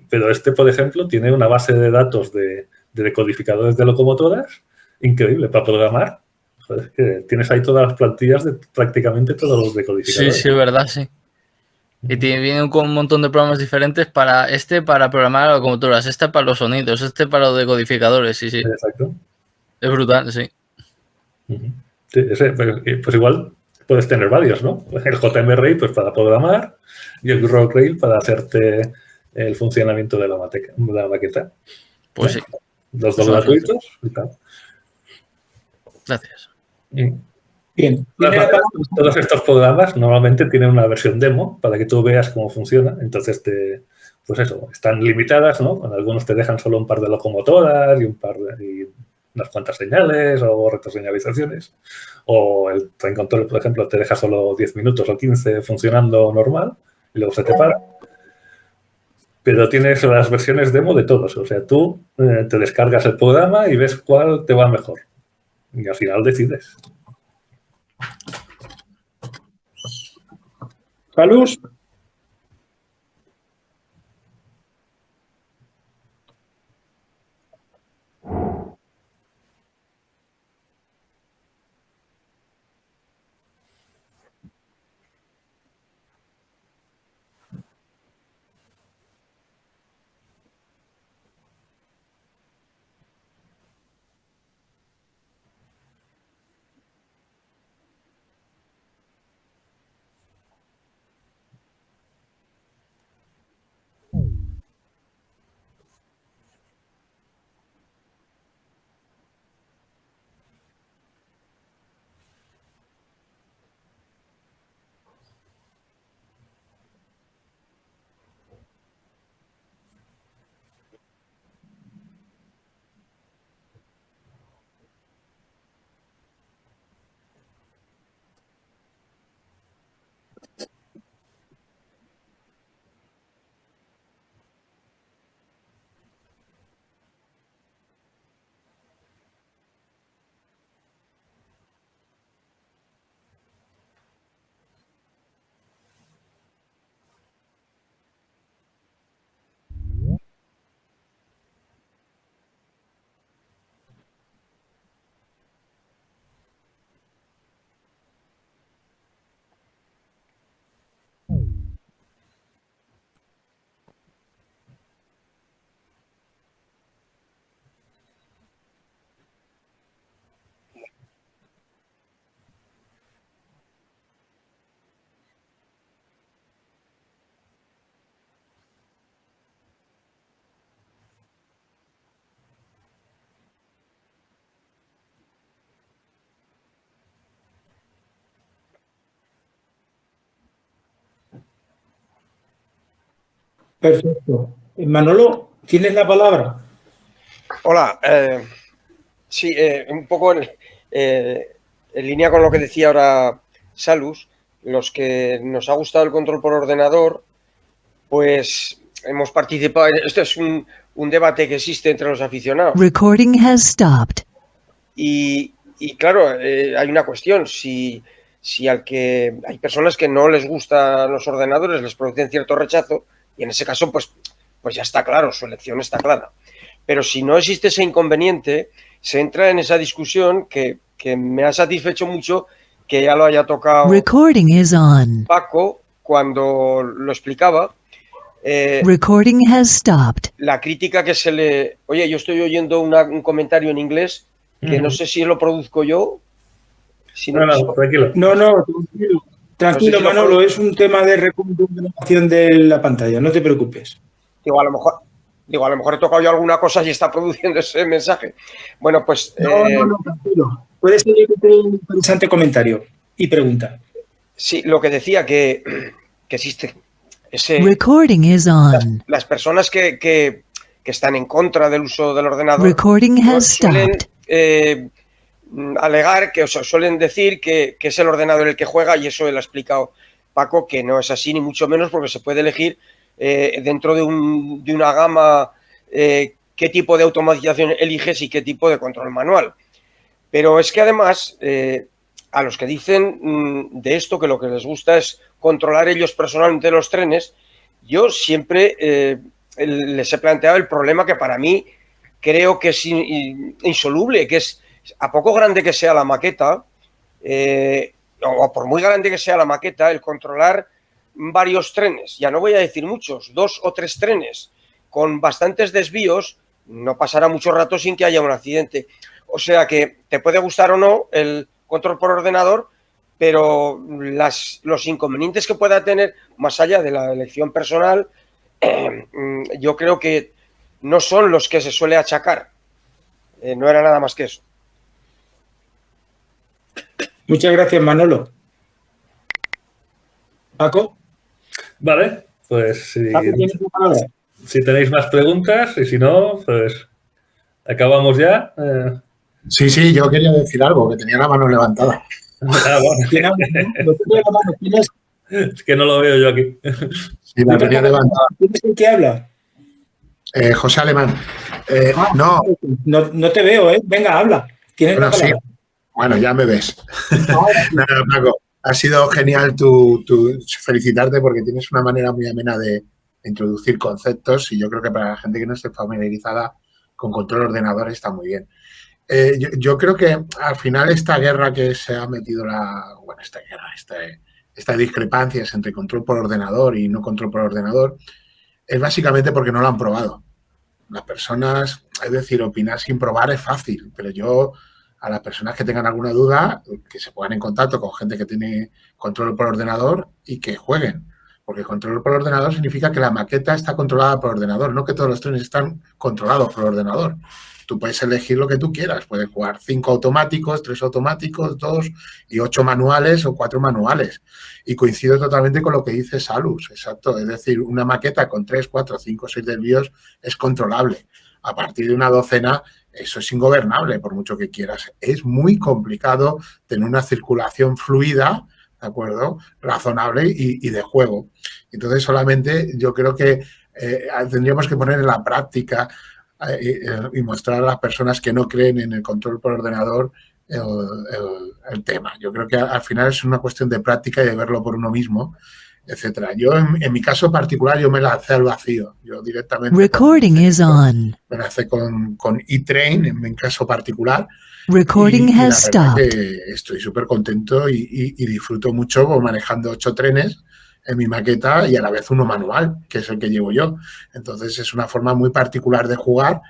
pero este, por ejemplo, tiene una base de datos de decodificadores de locomotoras increíble para programar. Joder, que tienes ahí todas las plantillas de prácticamente todos los decodificadores. Sí, verdad, sí. Y vienen con un montón de programas diferentes para programar locomotoras, para los sonidos, para los decodificadores, sí. Exacto. Es brutal, sí. Sí, pues igual puedes tener varios, ¿no? El JMRI pues para programar y el Rock Rail para hacerte el funcionamiento de la maqueta. Pues sí. Los dos gratuitos y tal. Gracias. Bien. Todos estos programas normalmente tienen una versión demo para que tú veas cómo funciona. Entonces, pues eso, están limitadas, ¿no? Algunos te dejan solo un par de locomotoras y unas cuantas señales o retroseñalizaciones. O el Train Control, por ejemplo, te deja solo 10 minutos o 15 funcionando normal y luego se te para. Pero tienes las versiones demo de todos. O sea, tú te descargas el programa y ves cuál te va mejor. Y al final decides. Salud. Perfecto. Manolo, tienes la palabra. Hola, sí, un poco en línea con lo que decía ahora Salus, los que nos ha gustado el control por ordenador, pues hemos participado. Esto es un debate que existe entre los aficionados. Recording has stopped. Y claro, hay una cuestión. Si hay personas que no les gustan los ordenadores, les producen cierto rechazo, y en ese caso, pues ya está claro, su elección está clara. Pero si no existe ese inconveniente, se entra en esa discusión que me ha satisfecho mucho que ya lo haya tocado Recording is on. Paco cuando lo explicaba. Recording has stopped. La crítica que se le... Oye, yo estoy oyendo un comentario en inglés que no sé si lo produzco yo. Si no, tranquilo. No, tranquilo. Tranquilo, no sé si Manolo, es un tema de reconfiguración de la pantalla, no te preocupes. Digo, a lo mejor he tocado yo alguna cosa y está produciendo ese mensaje. Bueno, pues... No, tranquilo. Puedes seguir con un interesante comentario y pregunta. Sí, lo que decía que existe ese... Recording is on. Las personas que están en contra del uso del ordenador Recording has suelen stopped. alegar, suelen decir que es el ordenador el que juega, y eso lo ha explicado Paco, que no es así, ni mucho menos, porque se puede elegir dentro de una gama qué tipo de automatización eliges y qué tipo de control manual. Pero es que además, a los que dicen de esto, que lo que les gusta es controlar ellos personalmente los trenes, yo siempre les he planteado el problema que para mí creo que es insoluble, que es, a poco grande que sea la maqueta, o por muy grande que sea la maqueta, el controlar varios trenes, ya no voy a decir muchos, 2 o 3 trenes con bastantes desvíos, no pasará mucho rato sin que haya un accidente. O sea que te puede gustar o no el control por ordenador, pero los inconvenientes que pueda tener, más allá de la elección personal, yo creo que no son los que se suele achacar. No era nada más que eso. Muchas gracias, Manolo. Paco. Vale, pues Paco, ¿tienes la palabra? si tenéis más preguntas y si no, pues acabamos ya. Sí, yo quería decir algo, que tenía la mano levantada. Bueno. ¿Quién habla? ¿Quién es? Es que no lo veo yo aquí. Sí, la tenía levantada. ¿Quién es el que habla? José Alemán. No. No te veo, ¿eh? Venga, habla. ¿Tienes la palabra? Sí. Bueno, ya me ves. Nada, Paco, ha sido genial felicitarte porque tienes una manera muy amena de introducir conceptos y yo creo que para la gente que no esté familiarizada con control ordenador está muy bien. Yo creo que al final esta guerra que se ha metido esta discrepancias entre control por ordenador y no control por ordenador es básicamente porque no lo han probado. Las personas, es decir, opinar sin probar es fácil, pero yo a las personas que tengan alguna duda, que se pongan en contacto con gente que tiene control por ordenador y que jueguen. Porque control por ordenador significa que la maqueta está controlada por ordenador, no que todos los trenes están controlados por ordenador. Tú puedes elegir lo que tú quieras. Puedes jugar 5 automáticos, 3 automáticos, 2 y 8 manuales o 4 manuales. Y coincido totalmente con lo que dice Salus, exacto. Es decir, una maqueta con 3, 4, 5, 6 desvíos es controlable. A partir de una docena, eso es ingobernable, por mucho que quieras. Es muy complicado tener una circulación fluida, ¿de acuerdo? Razonable y de juego. Entonces, solamente yo creo que tendríamos que poner en la práctica y mostrar a las personas que no creen en el control por ordenador el tema. Yo creo que al final es una cuestión de práctica y de verlo por uno mismo, etcétera. Yo, en mi caso particular, yo me lancé al vacío. Yo directamente Recording is on. me lancé con eTrain, en mi caso particular. Recording y has la verdad stopped. que estoy súper contento y disfruto mucho manejando 8 trenes en mi maqueta y a la vez uno manual, que es el que llevo yo. Entonces es una forma muy particular de jugar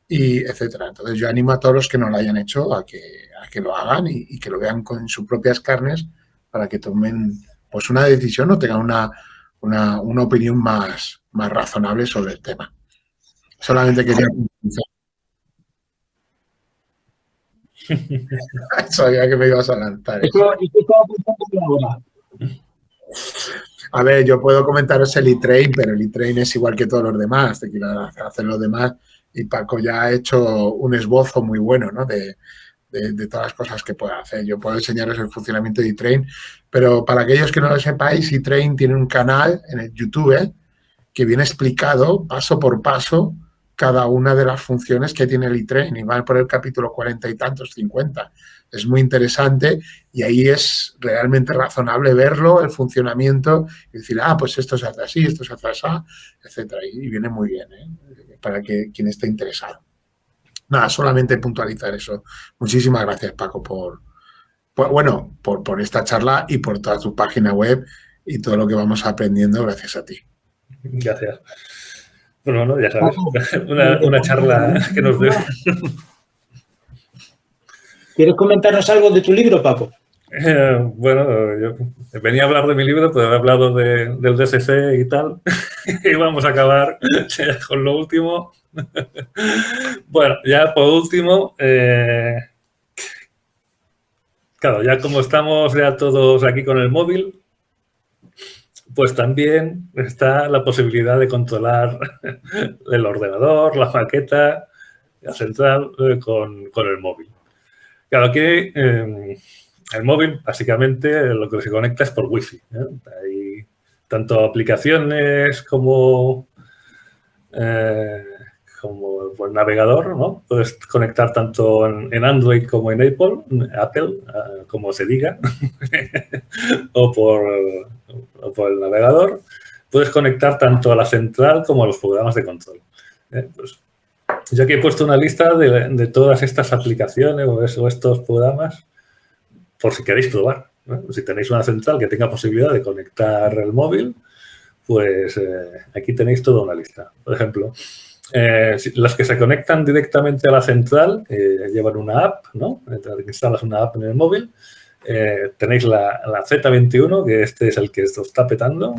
y etcétera. Entonces yo animo a todos los que no lo hayan hecho a que lo hagan y que lo vean con sus propias carnes para que tomen pues una decisión o tengan una opinión más razonable sobre el tema. Solamente quería sabía que me ibas a lanzar eso. A ver, yo puedo comentaros el eTrain, pero el eTrain es igual que todos los demás, te quiero hacer los demás y Paco ya ha hecho un esbozo muy bueno, ¿no? de todas las cosas que puede hacer. Yo puedo enseñaros el funcionamiento de eTrain, pero para aquellos que no lo sepáis, eTrain tiene un canal en el YouTube que viene explicado paso por paso cada una de las funciones que tiene el eTrain y van por el capítulo 40 y tantos, 50. Es muy interesante y ahí es realmente razonable verlo, el funcionamiento y decir, pues esto se hace así, esto se hace así, etcétera. Y viene muy bien, para quien esté interesado. Nada, solamente puntualizar eso. Muchísimas gracias, Paco, por esta charla y por toda tu página web y todo lo que vamos aprendiendo gracias a ti. Gracias. Bueno, ya sabes, una charla que nos dé. ¿Quieres comentarnos algo de tu libro, Paco? Bueno, yo venía a hablar de mi libro, pero he hablado del DSC y tal, y vamos a acabar con lo último. Bueno, ya por último, claro, ya como estamos ya todos aquí con el móvil, pues también está la posibilidad de controlar el ordenador, la maqueta, la central con el móvil. Claro, aquí el móvil básicamente lo que se conecta es por Wi-Fi. Hay tanto aplicaciones como por navegador, ¿no? Puedes conectar tanto en Android como en Apple, como se diga, o por el navegador. Puedes conectar tanto a la central como a los programas de control. Pues, yo aquí he puesto una lista de todas estas aplicaciones o estos programas por si queréis probar, ¿no? Si tenéis una central que tenga posibilidad de conectar el móvil, pues aquí tenéis toda una lista. Por ejemplo, los que se conectan directamente a la central llevan una app, ¿no? Instalas una app en el móvil. Tenéis la Z21, que este es el que os está petando.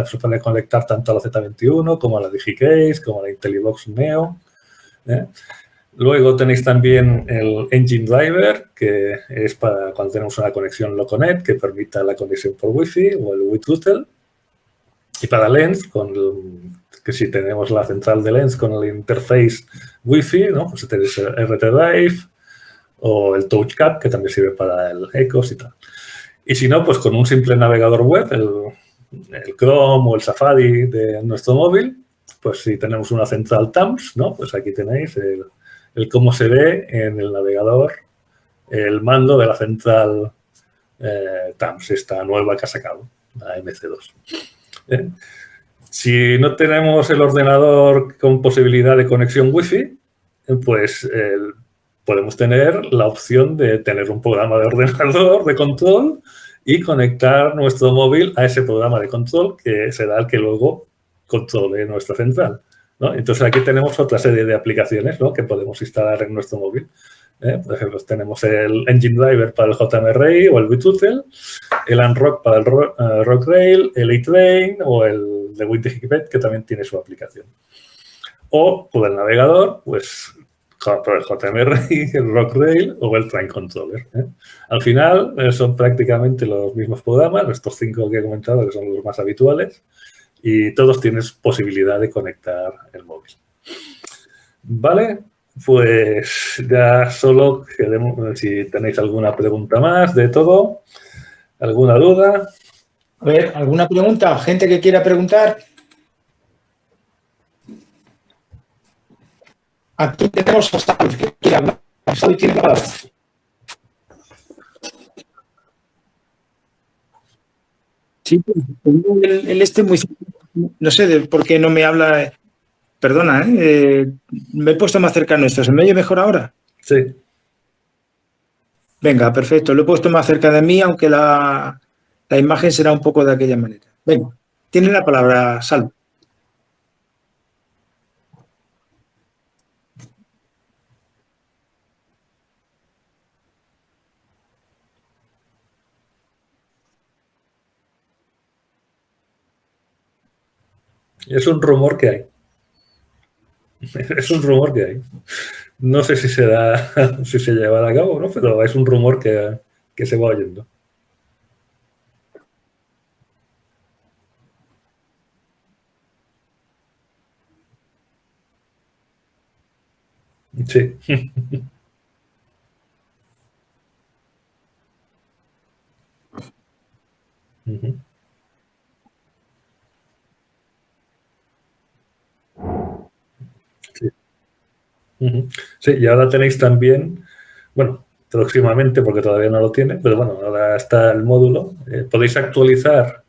Se puede conectar tanto a la Z21 como a la DigiCase, como a la IntelliBox Neo. Luego tenéis también el Engine Driver, que es para cuando tenemos una conexión Loconet que permita la conexión por Wi-Fi o el WITROOTL. Y para Lens, que si tenemos la central de Lens con el interface Wi-Fi, ¿no? Pues tenéis el RT Drive o el TouchCap, que también sirve para el ECOS y tal. Y si no, pues con un simple navegador web, el Chrome o el Safari de nuestro móvil, pues si tenemos una central TAMS, ¿no? Pues aquí tenéis el cómo se ve en el navegador el mando de la central TAMS, esta nueva que ha sacado, la MC2. Si no tenemos el ordenador con posibilidad de conexión Wi-Fi, pues podemos tener la opción de tener un programa de ordenador de control y conectar nuestro móvil a ese programa de control que será el que luego controle nuestra central, ¿no? Entonces aquí tenemos otra serie de aplicaciones, ¿no?, que podemos instalar en nuestro móvil. Por ejemplo, tenemos el Engine Driver para el JMRI o el WITROOTL, el Unrock para el Rockrail, el A-Train o el de WinDigipet, que también tiene su aplicación. O por el navegador, pues por el JMRI, el Rockrail o el Train Controller. Al final son prácticamente los mismos programas, estos 5 que he comentado, que son los más habituales, y todos tienen posibilidad de conectar el móvil. ¿Vale? Pues ya solo queremos, si tenéis alguna pregunta más de todo, alguna duda. A ver, ¿alguna pregunta? ¿Gente que quiera preguntar? Aquí tenemos a Salud, que quiere hablar. Salud tiene la palabra. Sí, el este muy... No sé por qué no me habla... Perdona, me he puesto más cerca nuestro. ¿Se me oye mejor ahora? Sí. Venga, perfecto. Lo he puesto más cerca de mí, aunque la imagen será un poco de aquella manera. Venga, tiene la palabra, Salvo. Es un rumor que hay. Es un rumor que hay. No sé si se llevará a cabo, ¿no? Pero es un rumor que se va oyendo. Sí. Uh-huh. Sí. Uh-huh. Sí, y ahora tenéis también, bueno, próximamente, porque todavía no lo tiene, pero bueno, ahora está el módulo. Podéis actualizar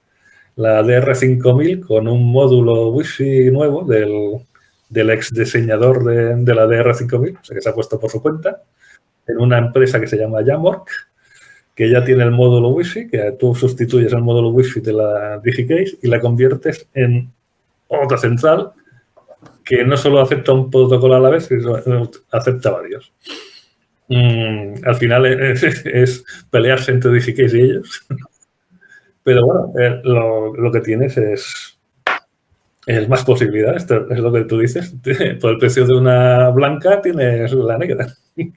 la DR5000 con un módulo Wi-Fi nuevo del ex diseñador de la DR5000, o sea que se ha puesto por su cuenta, en una empresa que se llama Jamwork, que ya tiene el módulo Wi-Fi, que tú sustituyes el módulo Wi-Fi de la DigiCase y la conviertes en otra central que no solo acepta un protocolo a la vez, sino acepta varios. Al final es pelearse entre DigiCase y ellos. Pero bueno, lo que tienes es más posibilidades. Esto es lo que tú dices. Por el precio de una blanca tienes la negra. Sí.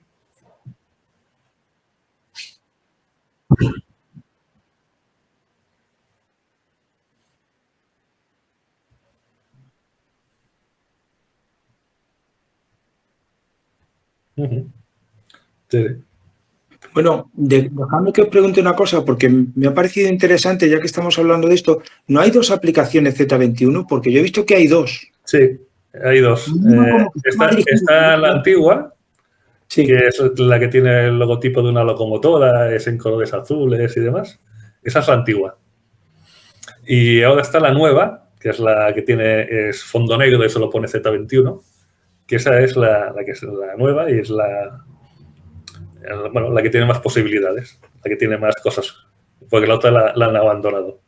Bueno, dejadme que os pregunte una cosa, porque me ha parecido interesante, ya que estamos hablando de esto. ¿No hay dos aplicaciones Z21? Porque yo he visto que hay dos. Sí, hay dos. Está la antigua, sí, que es la que tiene el logotipo de una locomotora, es en colores azules y demás. Esa es la antigua. Y ahora está la nueva, que es la que es fondo negro y solo pone Z21, que esa es la que es la nueva y es la que tiene más posibilidades, la que tiene más cosas, porque la otra la han abandonado.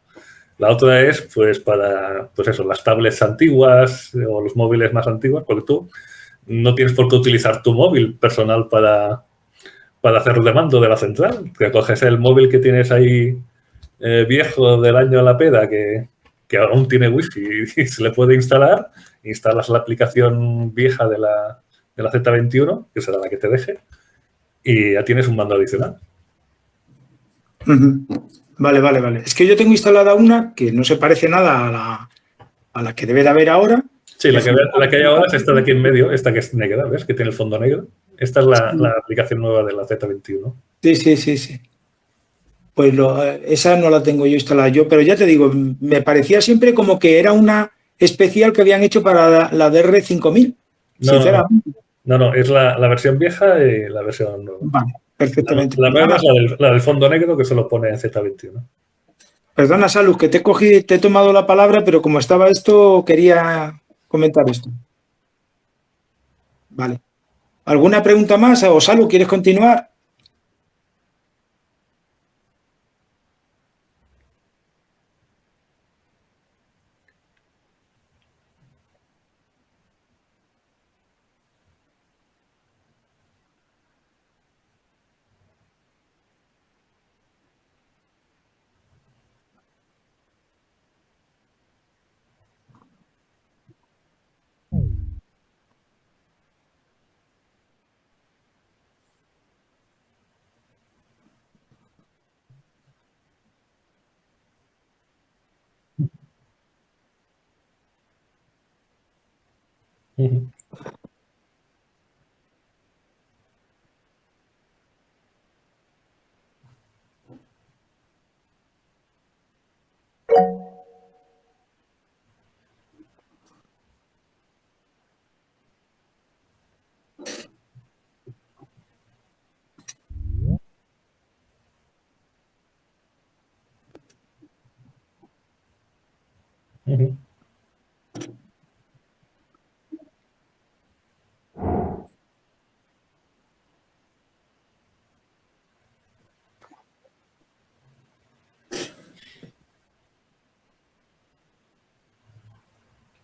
La otra es, pues, para, pues eso, las tablets antiguas o los móviles más antiguos, porque tú no tienes por qué utilizar tu móvil personal para hacer de mando de la central. Que coges el móvil que tienes ahí viejo del año a la peda, que aún tiene wifi y se le puede instalar, instalas la aplicación vieja de de la Z21, que será la que te deje, y ya tienes un mando adicional. Vale. Es que yo tengo instalada una que no se parece nada a la que debe de haber ahora. Sí, la que hay ahora es esta de aquí en medio, esta que es negra, ¿ves? Que tiene el fondo negro. Esta es la aplicación nueva de la Z21. Sí. Pues esa no la tengo yo instalada yo, pero ya te digo, me parecía siempre como que era una especial que habían hecho para la DR5000, sinceramente. No, es la versión vieja y la versión nueva. Vale, perfectamente. La nueva es la del fondo negro que solo pone en Z21. Perdona, Salud, que te he tomado la palabra, pero como estaba esto, quería comentar esto. Vale. ¿Alguna pregunta más? O Salud, ¿quieres continuar?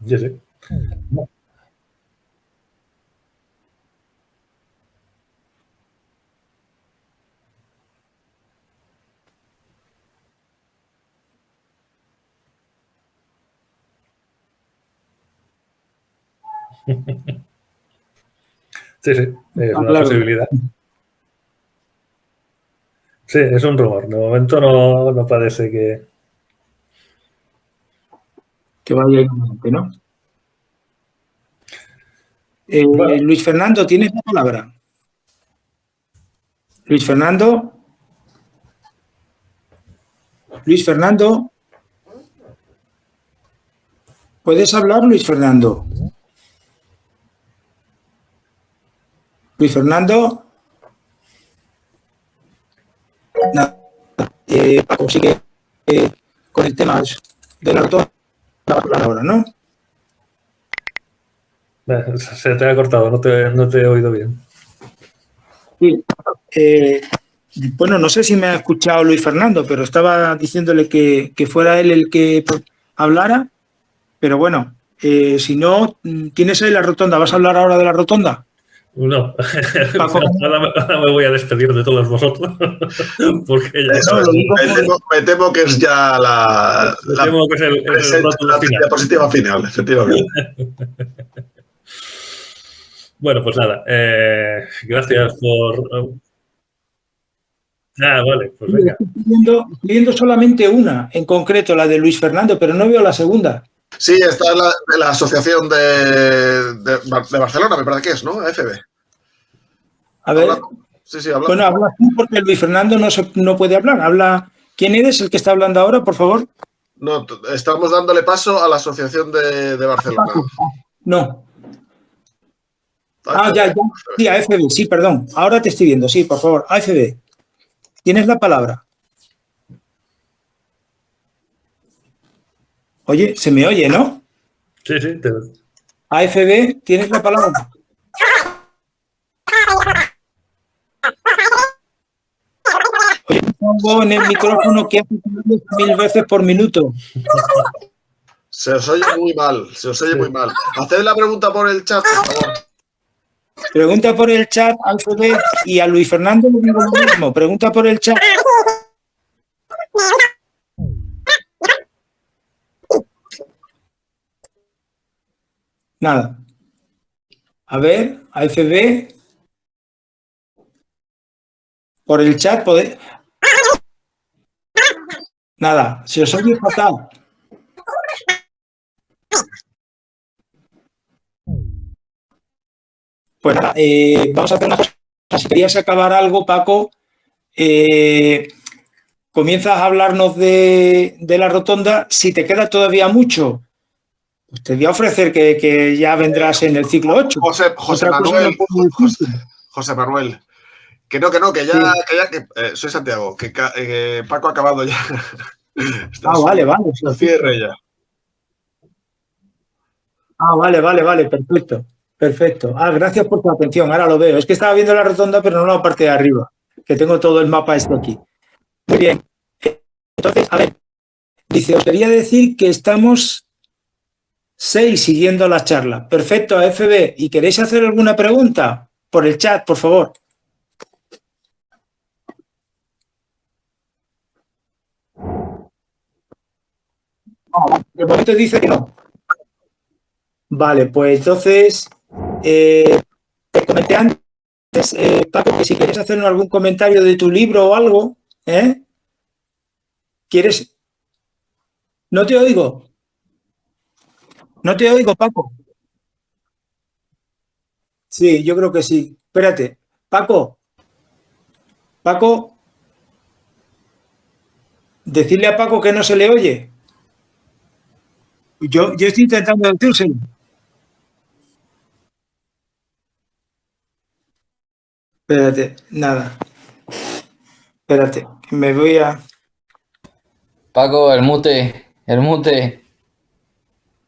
Sí. Sí, es una Claro. posibilidad. Sí, es un rumor. De momento no parece que vaya adelante, ¿no? Bueno. Luis Fernando, ¿tienes la palabra? Luis Fernando. ¿Puedes hablar, Luis Fernando? Luis Fernando. No. Paco sigue con el tema de la autor ahora, ¿no? Se te ha cortado, no te he oído bien. Sí. Bueno, no sé si me ha escuchado Luis Fernando, pero estaba diciéndole que fuera él el que hablara. Pero bueno, si no, tienes ahí la rotonda. ¿Vas a hablar ahora de la rotonda? No, Paco, ahora me voy a despedir de todos vosotros. Porque ya no, lo digo me temo que es ya la temo que es el rótulo final. diapositiva final, efectivamente. Bueno, pues nada, gracias por... vale, pues venga. Estoy viendo solamente una, en concreto, la de Luis Fernando, pero no veo la segunda. Sí, está la asociación de Barcelona, me parece que es, ¿no? AFB. A ver. Sí, habla. Bueno, habla tú porque Luis Fernando no puede hablar. Habla. ¿Quién eres el que está hablando ahora, por favor? No, estamos dándole paso a la asociación de Barcelona. No. AFB. Ya. Sí, AFB, sí, perdón. Ahora te estoy viendo, sí, por favor. AFB. Tienes la palabra. Oye, se me oye, ¿no? Sí. AFB, tienes la palabra. Oye, pongo en el micrófono que hace 1000 veces por minuto. Se os oye muy mal, Haced la pregunta por el chat, por favor. Pregunta por el chat, AFB, y a Luis Fernando le digo lo mismo. Pregunta por el chat. Nada. A ver, AFB. Por el chat podéis... Nada, se os oye fatal. Pues nada, vamos a hacer una cosa. Si querías acabar algo, Paco, comienzas a hablarnos de la rotonda. Si te queda todavía mucho, pues te voy a ofrecer que ya vendrás en el ciclo 8. José Manuel, que no, que ya, soy Santiago, que Paco ha acabado ya. Vale. Lo cierre ya. Vale, perfecto. Gracias por tu atención, ahora lo veo. Es que estaba viendo la rotonda, pero no la parte de arriba, que tengo todo el mapa aquí. Muy bien. Entonces, a ver, dice, os quería decir que estamos 6 siguiendo la charla. Perfecto, AFB. ¿Y queréis hacer alguna pregunta? Por el chat, por favor. De momento dice que no. Vale, pues entonces te comenté antes, Paco, que si quieres hacernos algún comentario de tu libro o algo, ¿Quieres? No te oigo. No te oigo, Paco. Sí, yo creo que sí. Espérate. Paco, decirle a Paco que no se le oye. Yo estoy intentando decírselo. Espérate, nada. Espérate, me voy a... Paco, el mute.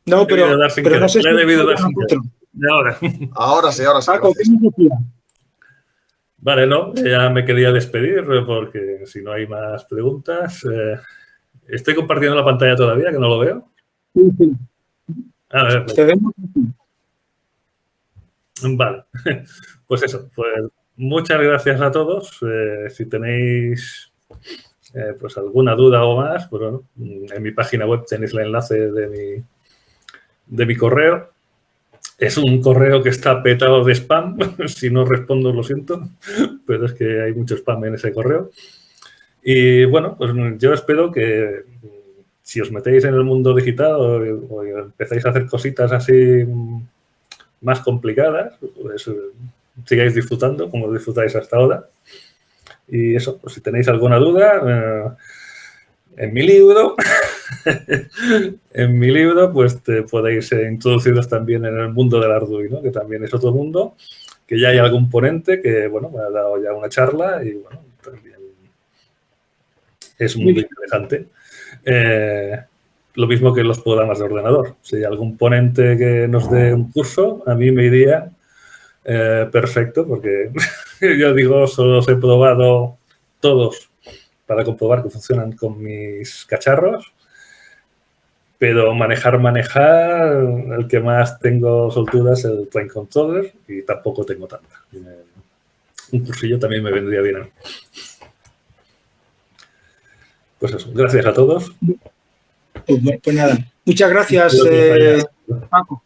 No, pero no sé si... Le he debido dar sin querer. Ahora sí. Paco, ¿qué me decías? Vale, no, ya me quería despedir porque si no hay más preguntas. Estoy compartiendo la pantalla todavía, que no lo veo. Sí. A ver. Te vemos aquí. Vale, pues eso, pues muchas gracias a todos. Si tenéis pues alguna duda o más, pues bueno, en mi página web tenéis el enlace de mi correo. Es un correo que está petado de spam. Si no respondo, lo siento, pero es que hay mucho spam en ese correo. Y bueno, pues yo espero que si os metéis en el mundo digital o empezáis a hacer cositas así más complicadas, pues sigáis disfrutando como disfrutáis hasta ahora. Y eso, pues si tenéis alguna duda, en mi libro, pues podéis introduciros también en el mundo del Arduino, que también es otro mundo, que ya hay algún ponente que, bueno, me ha dado ya una charla y, bueno, también es muy interesante. Lo mismo que los programas de ordenador. Si hay algún ponente que nos dé un curso, a mí me iría perfecto, porque yo digo, solo los he probado todos para comprobar que funcionan con mis cacharros, pero manejar, el que más tengo soltura es el Train Controller y tampoco tengo tanta. Un cursillo también me vendría bien. Pues eso, gracias a todos. Pues nada, muchas gracias, Paco.